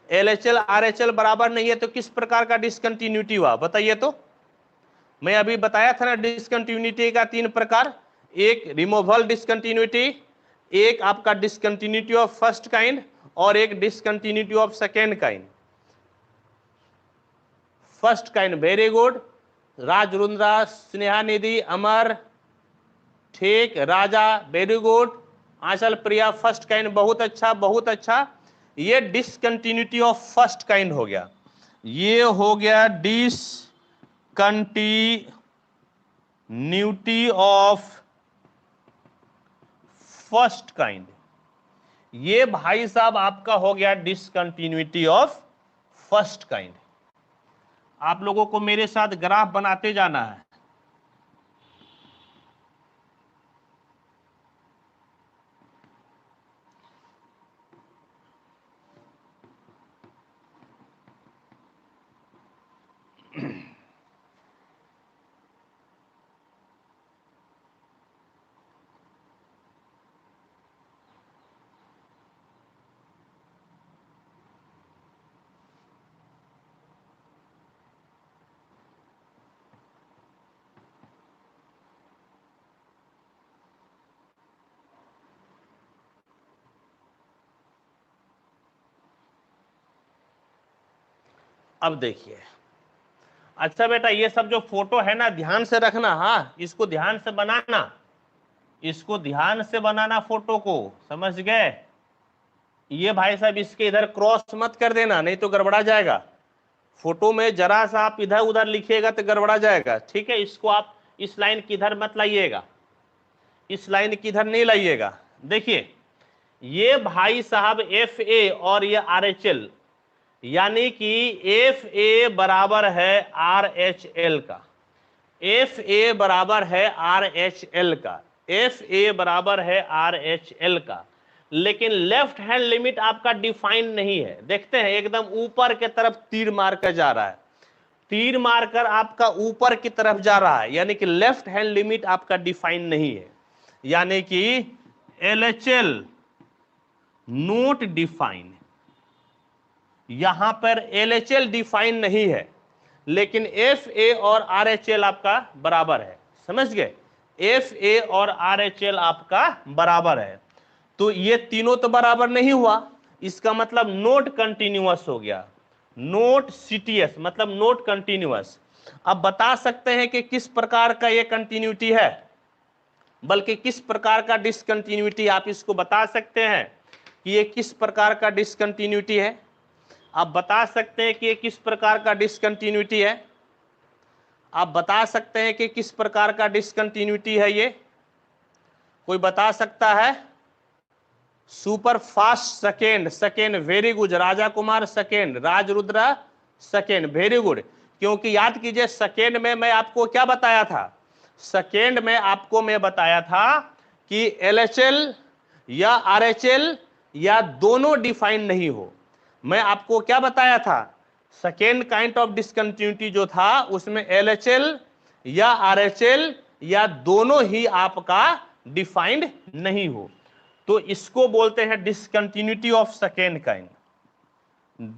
एलएचएल आरएचएल बराबर नहीं है तो किस प्रकार का डिसकंटिन्यूटी हुआ, बताइए तो। मैं अभी बताया था ना डिसकंटिन्यूटी का 3 प्रकार, एक रिमूवल डिसकंटिन्यूटी, एक आपका डिसकंटिन्यूटी ऑफ फर्स्ट काइंड और एक discontinuity of second kind. First kind very good, Raj Rudra, Sneha Nidhi, Amar, ठीक, Raja very good, Anchal Priya first kind बहुत अच्छा बहुत अच्छा। ये डिसकंटिन्यूटी ऑफ फर्स्ट काइंड हो गया, ये हो गया डिसकंटिन्यूटी ऑफ फर्स्ट काइंड। ये भाई साहब आपका हो गया डिसकंटिन्यूटी ऑफ फर्स्ट काइंड। आप लोगों को मेरे साथ ग्राफ बनाते जाना है। अब देखिए, अच्छा बेटा ये सब जो फोटो है ना ध्यान से रखना, हाँ इसको ध्यान से बनाना, इसको ध्यान से बनाना फोटो को, समझ गए? ये भाई साहब इसके इधर क्रॉस मत कर देना नहीं तो गड़बड़ा जाएगा, फोटो में जरा सा आप इधर उधर लिखिएगा तो गड़बड़ा जाएगा, ठीक है? इसको आप इस लाइन की इधर मत लाइएगा, इस लाइन की इधर नहीं लाइएगा। देखिए ये भाई साहब एफ ए और ये आर एच एल, यानी कि एफ ए बराबर है आर एच एल का, एफ ए बराबर है आर एच एल का, एफ ए बराबर है आर एच एल का, लेकिन लेफ्ट हैंड लिमिट आपका डिफाइन नहीं है। देखते हैं एकदम ऊपर के तरफ तीर मारकर जा रहा है, तीर मारकर आपका ऊपर की तरफ जा रहा है, यानी कि लेफ्ट हैंड लिमिट आपका डिफाइन नहीं है, यानी कि एलएचएल नोट डिफाइन, यहां पर एलएचएल डिफाइन नहीं है, लेकिन एफ ए और आर एच एल आपका बराबर है, समझ गए? एफ ए और आर एच एल आपका बराबर है, तो ये तीनों तो बराबर नहीं हुआ, इसका मतलब नोट कंटिन्यूअस हो गया, नोट सीटीएस मतलब नोट कंटिन्यूअस। अब बता सकते हैं कि किस प्रकार का ये कंटिन्यूटी है, बल्कि किस प्रकार का डिसकंटिन्यूटी, आप इसको बता सकते हैं कि ये किस प्रकार का डिसकंटिन्यूटी है, आप बता सकते हैं कि ये किस प्रकार का डिसकंटिन्यूटी है, आप बता सकते हैं कि किस प्रकार का डिसकंटिन्यूटी है ये, कोई बता सकता है? Super fast second, second very good, Raja Kumar second, Raj Rudra second very good. क्योंकि याद कीजिए सेकेंड में मैं आपको क्या बताया था, सेकेंड में आपको मैं बताया था कि एलएचएल या आरएचएल या दोनों डिफाइन नहीं हो। मैं आपको क्या बताया था, सेकेंड काइंड ऑफ डिसकंटिन्यूटी जो था उसमें एलएचएल या आरएचएल या दोनों ही आपका डिफाइंड नहीं हो, तो इसको बोलते हैं discontinuity of second kind,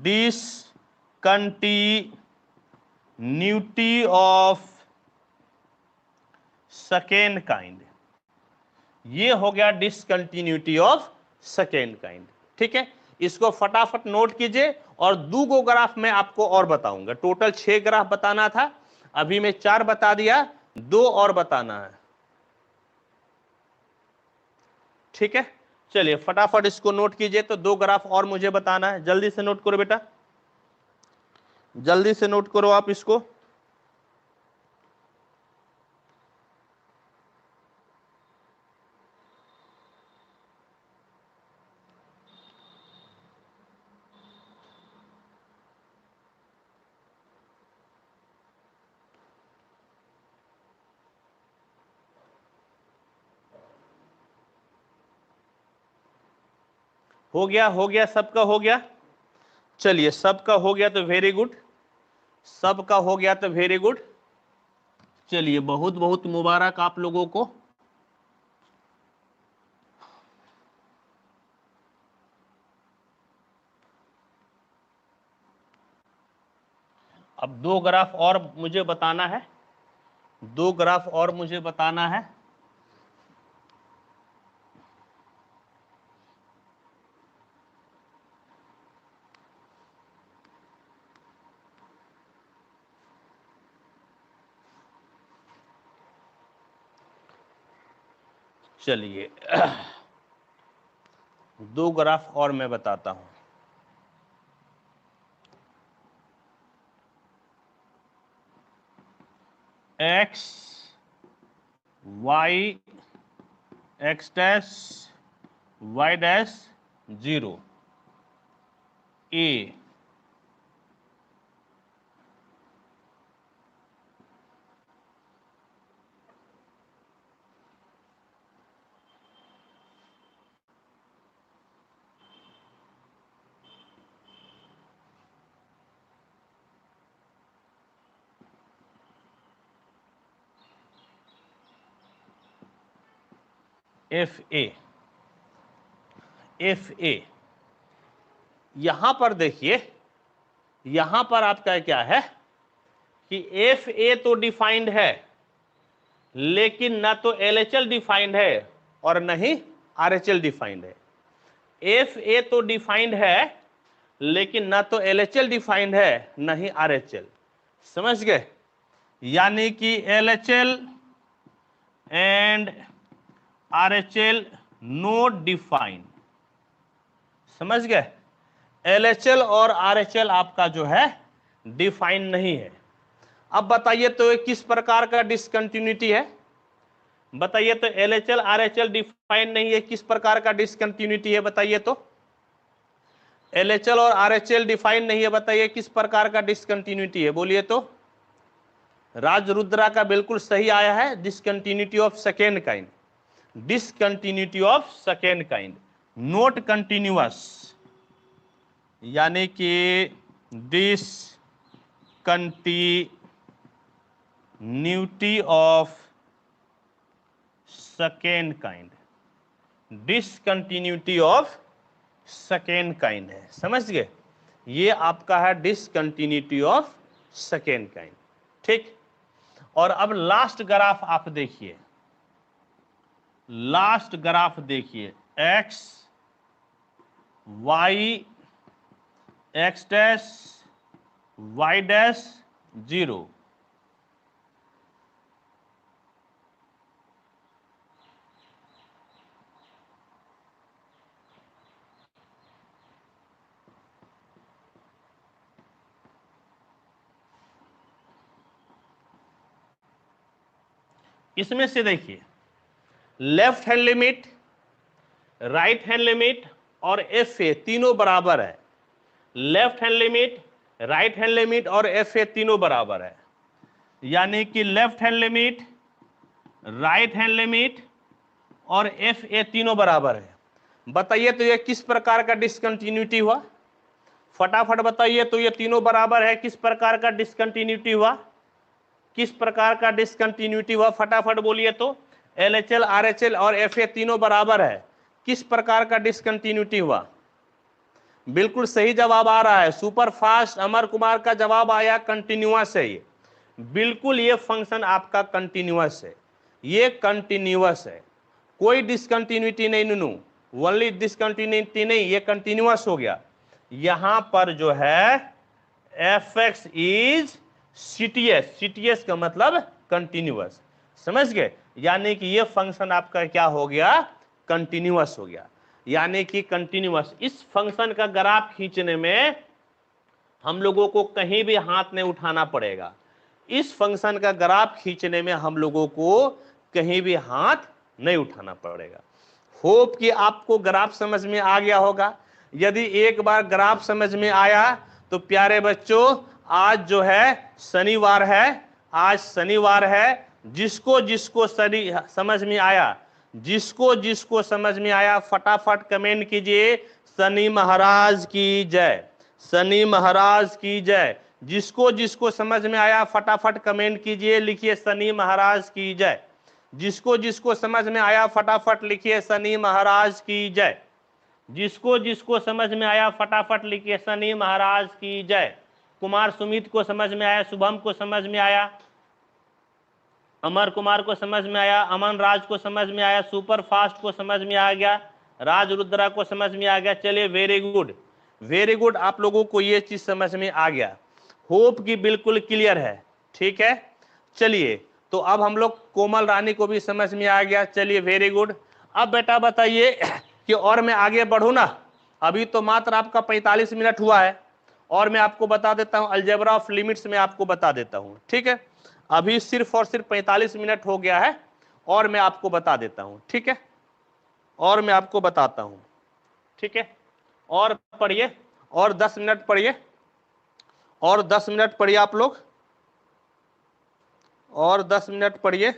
discontinuity of second kind, ये हो गया डिसकंटिन्यूटी ऑफ सेकेंड काइंड, ठीक है? इसको फटाफट नोट कीजिए, और 2 ग्राफ मैं आपको और बताऊंगा, टोटल 6 ग्राफ बताना था, अभी मैं 4 बता दिया, 2 और बताना है, ठीक है? चलिए फटाफट इसको नोट कीजिए। तो 2 ग्राफ और मुझे बताना है, जल्दी से नोट करो बेटा, जल्दी से नोट करो आप इसको। हो गया, हो गया, सबका हो गया। चलिए सबका हो गया तो वेरी गुड, सबका हो गया तो वेरी गुड। चलिए बहुत बहुत मुबारक आप लोगों को। अब 2 ग्राफ और मुझे बताना है, 2 ग्राफ और मुझे बताना है। चलिए 2 ग्राफ और मैं बताता हूं। X Y x dash Y dash 0 a f a. यहां पर देखिए, यहां पर आपका क्या है कि एफ ए तो डिफाइंड है, लेकिन ना तो एलएचएल डिफाइंड है और न ही आरएचएल डिफाइंड है। एफ ए तो डिफाइंड है, लेकिन ना तो एलएचएल डिफाइंड है न ही आरएचएल। समझ गए? यानी कि LHL and RHL not defined. समझ गए? एलएचएल और आरएचएल आपका जो है डिफाइन नहीं है। अब बताइए तो ये किस प्रकार का डिसकंटिन्यूटी है? बताइए तो एलएचएल आरएचएल डिफाइन नहीं है, किस प्रकार का डिसकंटिन्यूटी है? बताइए तो। एलएचएल और आरएचएल डिफाइन नहीं है, बताइए किस प्रकार का डिसकंटिन्यूटी है? बोलिए तो। राज रुद्रा का बिल्कुल सही आया है, discontinuity of second kind. Discontinuity of second kind, note continuous, यानी कि discontinuity of second kind, discontinuity of second kind है। समझ गए? ये आपका है डिसकंटिन्यूटी ऑफ सेकेंड काइंड। ठीक। और अब लास्ट ग्राफ आप देखिए, लास्ट ग्राफ देखिए, x Y x dash Y dash 0। इसमें से देखिए, left hand limit, right hand limit और एफ ए तीनों बराबर है। Left hand limit, right hand limit और एफ ए तीनों बराबर है, यानी कि left hand limit, right hand limit और एफ ए तीनों बराबर है। बताइए तो ये किस प्रकार का डिसकंटिन्यूटी हुआ? फटाफट बताइए तो, ये तीनों बराबर है, किस प्रकार का डिसकंटिन्यूटी हुआ? किस प्रकार का डिसकंटिन्यूटी हुआ? फटाफट बोलिए तो। एलएचएल आरएचएल और एफए तीनों बराबर है, किस प्रकार का डिसकंटिन्यूटी हुआ? बिल्कुल सही जवाब आ रहा है, सुपर फास्ट अमर कुमार का जवाब आया कंटिन्यूअस है। ये बिल्कुल, ये फंक्शन आपका कंटिन्यूअस है, ये कंटिन्यूअस है, कोई डिसकंटिन्यूटी नहीं नुनू, ओनली डिसकंटिन्यूटी नहीं, ये कंटिन्यूअस हो गया। यहां पर जो है F x is CTS, CTS का मतलब कंटिन्यूअस। समझ गए? यानी कि ये फंक्शन आपका क्या हो गया? कंटिन्यूअस हो गया। यानी कि कंटिन्यूअस। इस फंक्शन का ग्राफ खींचने में हम लोगों को कहीं भी हाथ नहीं उठाना पड़ेगा। इस फंक्शन का ग्राफ खींचने में हम लोगों को कहीं भी हाथ नहीं उठाना पड़ेगा। होप कि आपको ग्राफ समझ में आ गया होगा। यदि एक बार ग्राफ समझ में आया तो प्यारे बच्चों, आज जो है शनिवार है, आज शनिवार है। जिसको जिसको समझ में आया, जिसको जिसको समझ में आया, फटाफट कमेंट कीजिए, शनि महाराज की जय, शनि महाराज की जय। जिसको जिसको समझ में आया फटाफट कमेंट कीजिए, लिखिए शनि महाराज की जय। जिसको जिसको समझ में आया फटाफट लिखिए शनि महाराज की जय। जिसको जिसको समझ में आया फटाफट लिखिए शनि महाराज की जय। कुमार सुमित को समझ में आया, शुभम को समझ में आया, अमर कुमार को समझ में आया, अमन राज को समझ में आया, सुपर फास्ट को समझ में आ गया, राज रुद्रा को समझ में आ गया। चलिए वेरी गुड, वेरी गुड, आप लोगों को ये चीज समझ में आ गया। होप की बिल्कुल क्लियर है, ठीक है। चलिए, तो अब हम लोग कोमल रानी को भी समझ में आ गया। चलिए वेरी गुड। अब बेटा बताइए कि और मैं आगे बढ़ू ना, अभी तो मात्र आपका 45 मिनट हुआ है, और मैं आपको बता देता हूं अलजेब्रा ऑफ लिमिट्स में आपको बता देता हूं, ठीक है। अभी सिर्फ और सिर्फ 45 मिनट हो गया है, और मैं आपको बता देता हूं, ठीक है, और मैं आपको बताता हूं, ठीक है। और पढ़िए, और 10 मिनट पढ़िए, और 10 मिनट पढ़िए आप लोग, और 10 मिनट पढ़िए।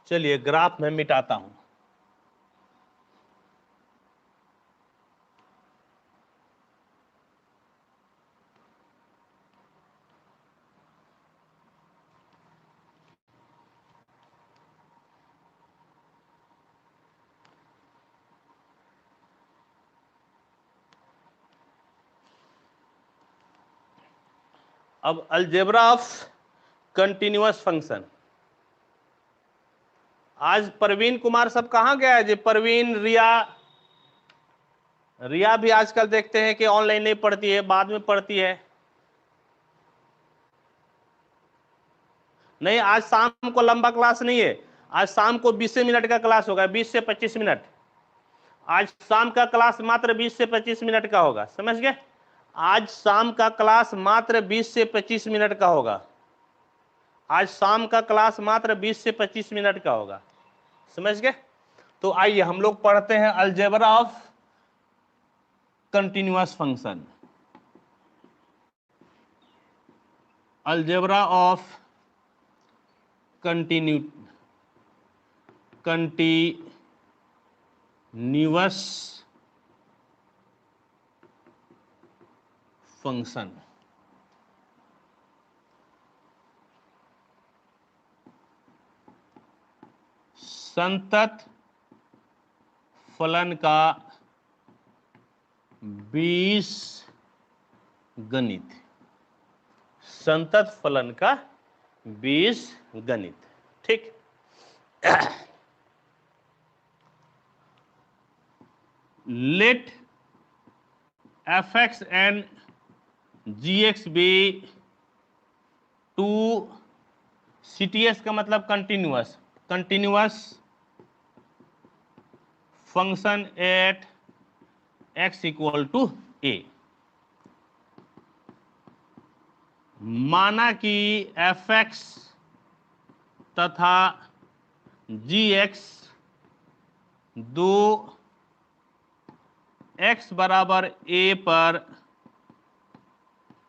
चलिए ग्राफ में मिटाता हूं। अब अलजेब्रा ऑफ कंटिन्यूअस फंक्शन। आज प्रवीण कुमार सब कहां गया है जी? प्रवीण, रिया, रिया भी आजकल देखते हैं कि ऑनलाइन नहीं पढ़ती है, बाद में पढ़ती है। नहीं, आज शाम को लंबा क्लास नहीं है, आज शाम को 20 मिनट का क्लास होगा, 20 से 25 मिनट। आज शाम का क्लास मात्र 20 से 25 मिनट का होगा, समझ गए? आज शाम का क्लास मात्र 20 से 25 मिनट का होगा। आज शाम का क्लास मात्र 20 से 25 मिनट का होगा, समझ गए? तो आइए हम लोग पढ़ते हैं algebra of continuous function. Algebra of continuous function. संतत फलन का बीजगणित। संतत फलन का बीजगणित, ठीक। Let fx and gx be two CTS का मतलब continuous, continuous function at x equal to a। माना कि fx तथा gx दो x बराबर a पर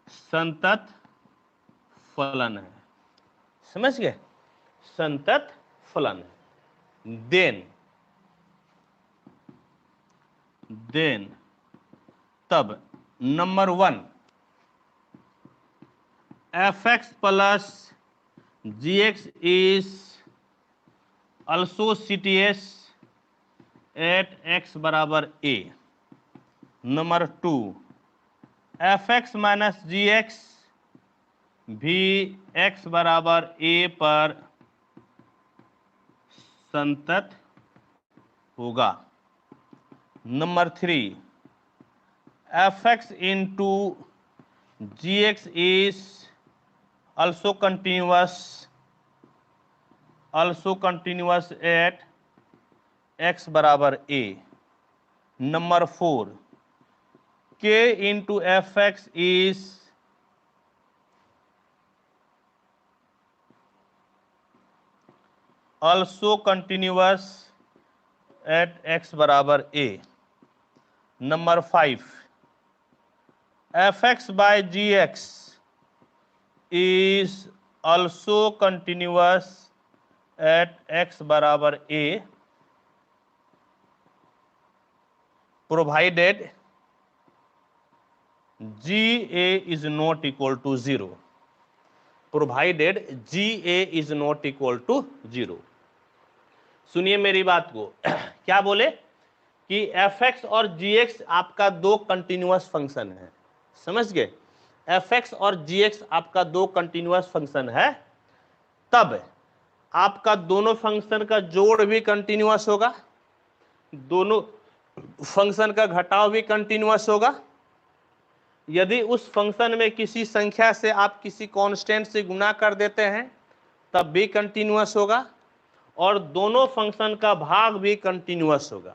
संतत फलन है, समझ गए? संतत फलन है। देन तब number 1, fx plus gx is also CTS at x बराबर a। Number 2, fx minus gx भी x बराबर a पर संतत होगा। Number 3, fx into gx is also continuous at x बराबर a. Number 4, k into fx is also continuous at x बराबर a. Number 5, fx by gx is also continuous at x बराबर a provided GA is not equal to 0. Provided GA is not equal to 0. सुनिए मेरी बात को क्या बोले कि fx और gx आपका दो कंटिन्यूअस फंक्शन है, समझ गए? fx और gx आपका दो कंटिन्यूअस फंक्शन है, तब आपका दोनों फंक्शन का जोड़ भी कंटिन्यूअस होगा, दोनों फंक्शन का घटाव भी कंटिन्यूअस होगा। यदि उस फंक्शन में किसी संख्या से आप किसी कांस्टेंट से गुणा कर देते हैं तब भी कंटिन्यूअस होगा, और दोनों फंक्शन का भाग भी कंटिन्यूअस होगा,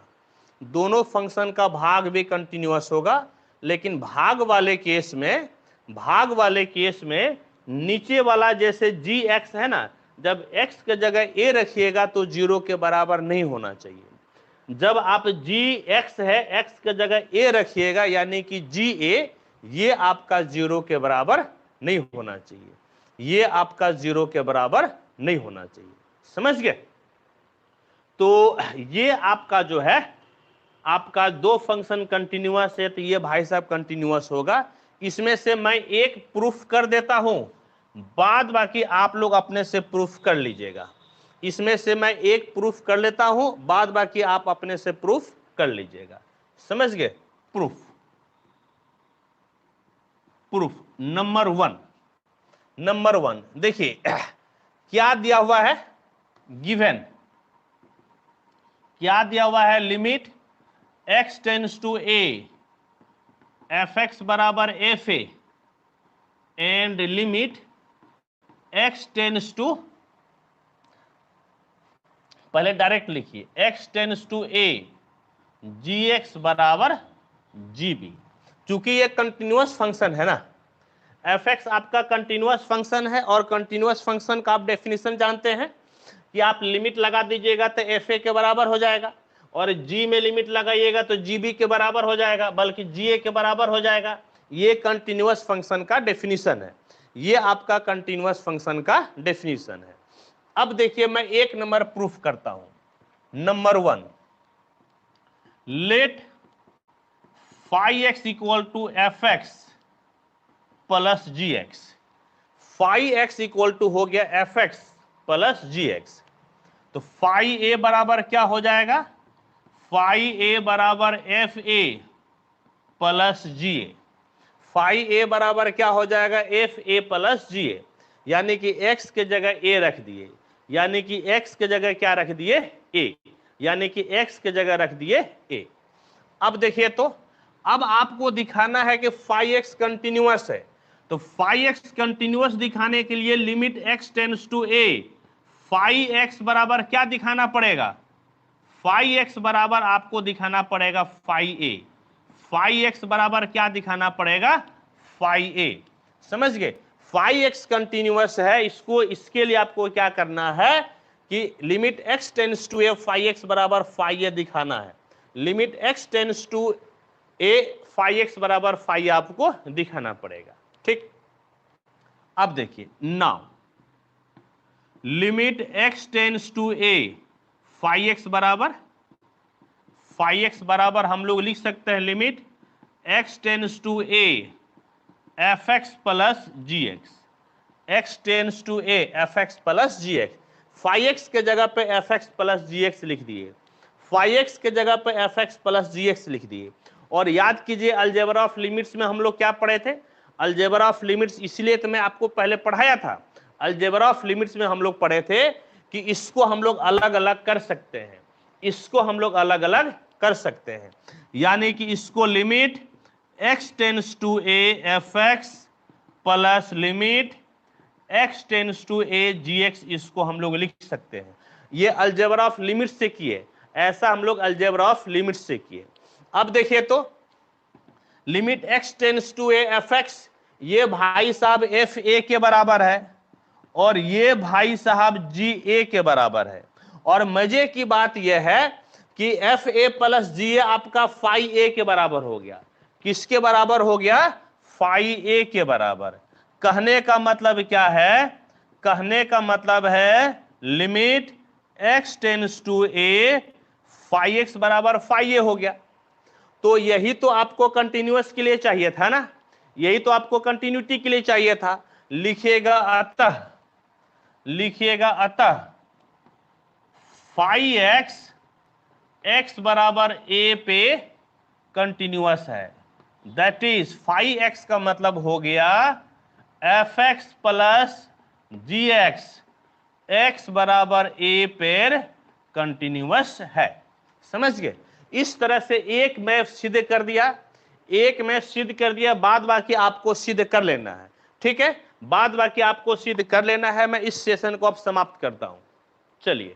दोनों फंक्शन का भाग भी कंटिन्यूअस होगा। लेकिन भाग वाले केस में नीचे वाला जैसे gx है ना, जब x के जगह a रखिएगा तो 0 के बराबर नहीं होना चाहिए। जब आप gx है x के जगह a रखिएगा यानी कि ga, ये आपका 0 के बराबर नहीं होना चाहिए, ये आपका 0 के बराबर नहीं होना चाहिए, समझ गए? तो ये आपका जो है, आपका दो फंक्शन कंटिन्यूअस है तो ये भाई साहब कंटिन्यूअस होगा। इसमें से मैं एक प्रूफ कर देता हूं, बाद बाकी आप लोग अपने से प्रूफ कर लीजिएगा। इसमें से मैं एक प्रूफ कर लेता हूं, बाद बाकी आप अपने से प्रूफ कर लीजिएगा, समझ गए? प्रूफ नंबर 1 देखिए क्या दिया हुआ है, गिवन क्या दिया हुआ है, limit x tends to a fx बराबर fa and limit x tends to, पहले डायरेक्ट लिखिए, x tends to a gx बराबर gb। चूंकि ये कंटिन्यूअस फंक्शन है ना, fx आपका कंटिन्यूअस फंक्शन है, और कंटिन्यूअस फंक्शन का आप डेफिनेशन जानते हैं कि आप लिमिट लगा दीजिएगा तो fa के बराबर हो जाएगा, और g में लिमिट लगाइएगा तो gb के बराबर हो जाएगा, बल्कि ga के बराबर हो जाएगा। ये कंटिन्यूअस फंक्शन का डेफिनेशन है, ये आपका कंटिन्यूअस फंक्शन का डेफिनेशन है। अब देखिए मैं एक नंबर प्रूफ करता हूं। Number 1, let phi x equal to fx plus gx। phi x equal to हो गया fx प्लस gx, तो phi a बराबर क्या हो जाएगा, phi a बराबर fa plus ga। phi a बराबर क्या हो जाएगा, fa प्लस ga, यानी कि x के जगह a रख दिए, यानी कि x के जगह क्या रख दिए, a, यानी कि x के जगह रख दिए a। अब देखिए, तो अब आपको दिखाना है कि phi x कंटिन्यूअस है, तो phi x कंटिन्यूअस दिखाने के लिए limit x tends to a, phi x बराबर क्या दिखाना पड़ेगा, phi x बराबर आपको दिखाना पड़ेगा phi a। phi x बराबर क्या दिखाना पड़ेगा, phi a, समझ गए? phi x कंटिन्यूअस है, इसके लिए आपको क्या करना है कि limit x tends to a phi x बराबर phi a दिखाना है, limit x tends to a phi x बराबर phi आपको दिखाना पड़ेगा, ठीक? अब देखिए, now limit x tends to a phi x बराबर हम लोग लिख सकते हैं limit x tends to a fx plus gx, x tends to a fx plus gx। phi x के जगह पे fx प्लस gx लिख दिए, phi x के जगह पे fx प्लस gx लिख दिए। और याद कीजिए अलजेब्रा ऑफ लिमिट्स में हम लोग क्या पढ़े थे, अलजेब्रा ऑफ लिमिट्स इसलिए तो मैं आपको पहले पढ़ाया था, अलजेब्रा ऑफ लिमिट्स में हम लोग पढ़े थे कि इसको हम लोग अलग अलग कर सकते हैं, इसको हम लोग अलग अलग कर सकते हैं। यानी कि इसको limit x tends to a F x plus limit x tends to a gx, इसको हम लोग लिख सकते हैं। ये अलजेब्रा ऑफ लिमिट से किए, ऐसा हम लोग अलजेब्रा ऑफ लिमिट से किए। अब देखिए तो limit x tends to a F x, ये भाई साहब एफ ए के बराबर है और ये भाई साहब जी ए के बराबर है। और मजे की बात यह है कि एफ ए प्लस जी ए आपका फाई ए के बराबर हो गया। किसके बराबर हो गया? फाई ए के बराबर। कहने का मतलब क्या है? कहने का मतलब है limit x tends to a phi x बराबर फाई ए हो गया। तो यही तो आपको कंटिन्यूअस के लिए चाहिए था ना, यही तो आपको कंटिन्यूटी के लिए चाहिए था। लिखिएगा अतः फाई एक्स एक्स बराबर ए पे कंटिन्यूअस है। दैट इज फाई एक्स का मतलब हो गया एफ एक्स प्लस जी एक्स, एक्स बराबर ए पर कंटिन्यूअस है। समझ गए? इस तरह से एक मैं सिद्ध कर दिया, एक मैं सिद्ध कर दिया, बाद बाकी आपको सिद्ध कर लेना है। ठीक है, बाद बाकी आपको सिद्ध कर लेना है। मैं इस सेशन को अब समाप्त करता हूं। चलिए,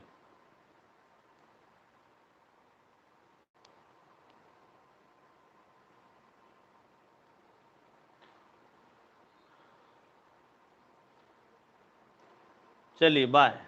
चलिए बाय।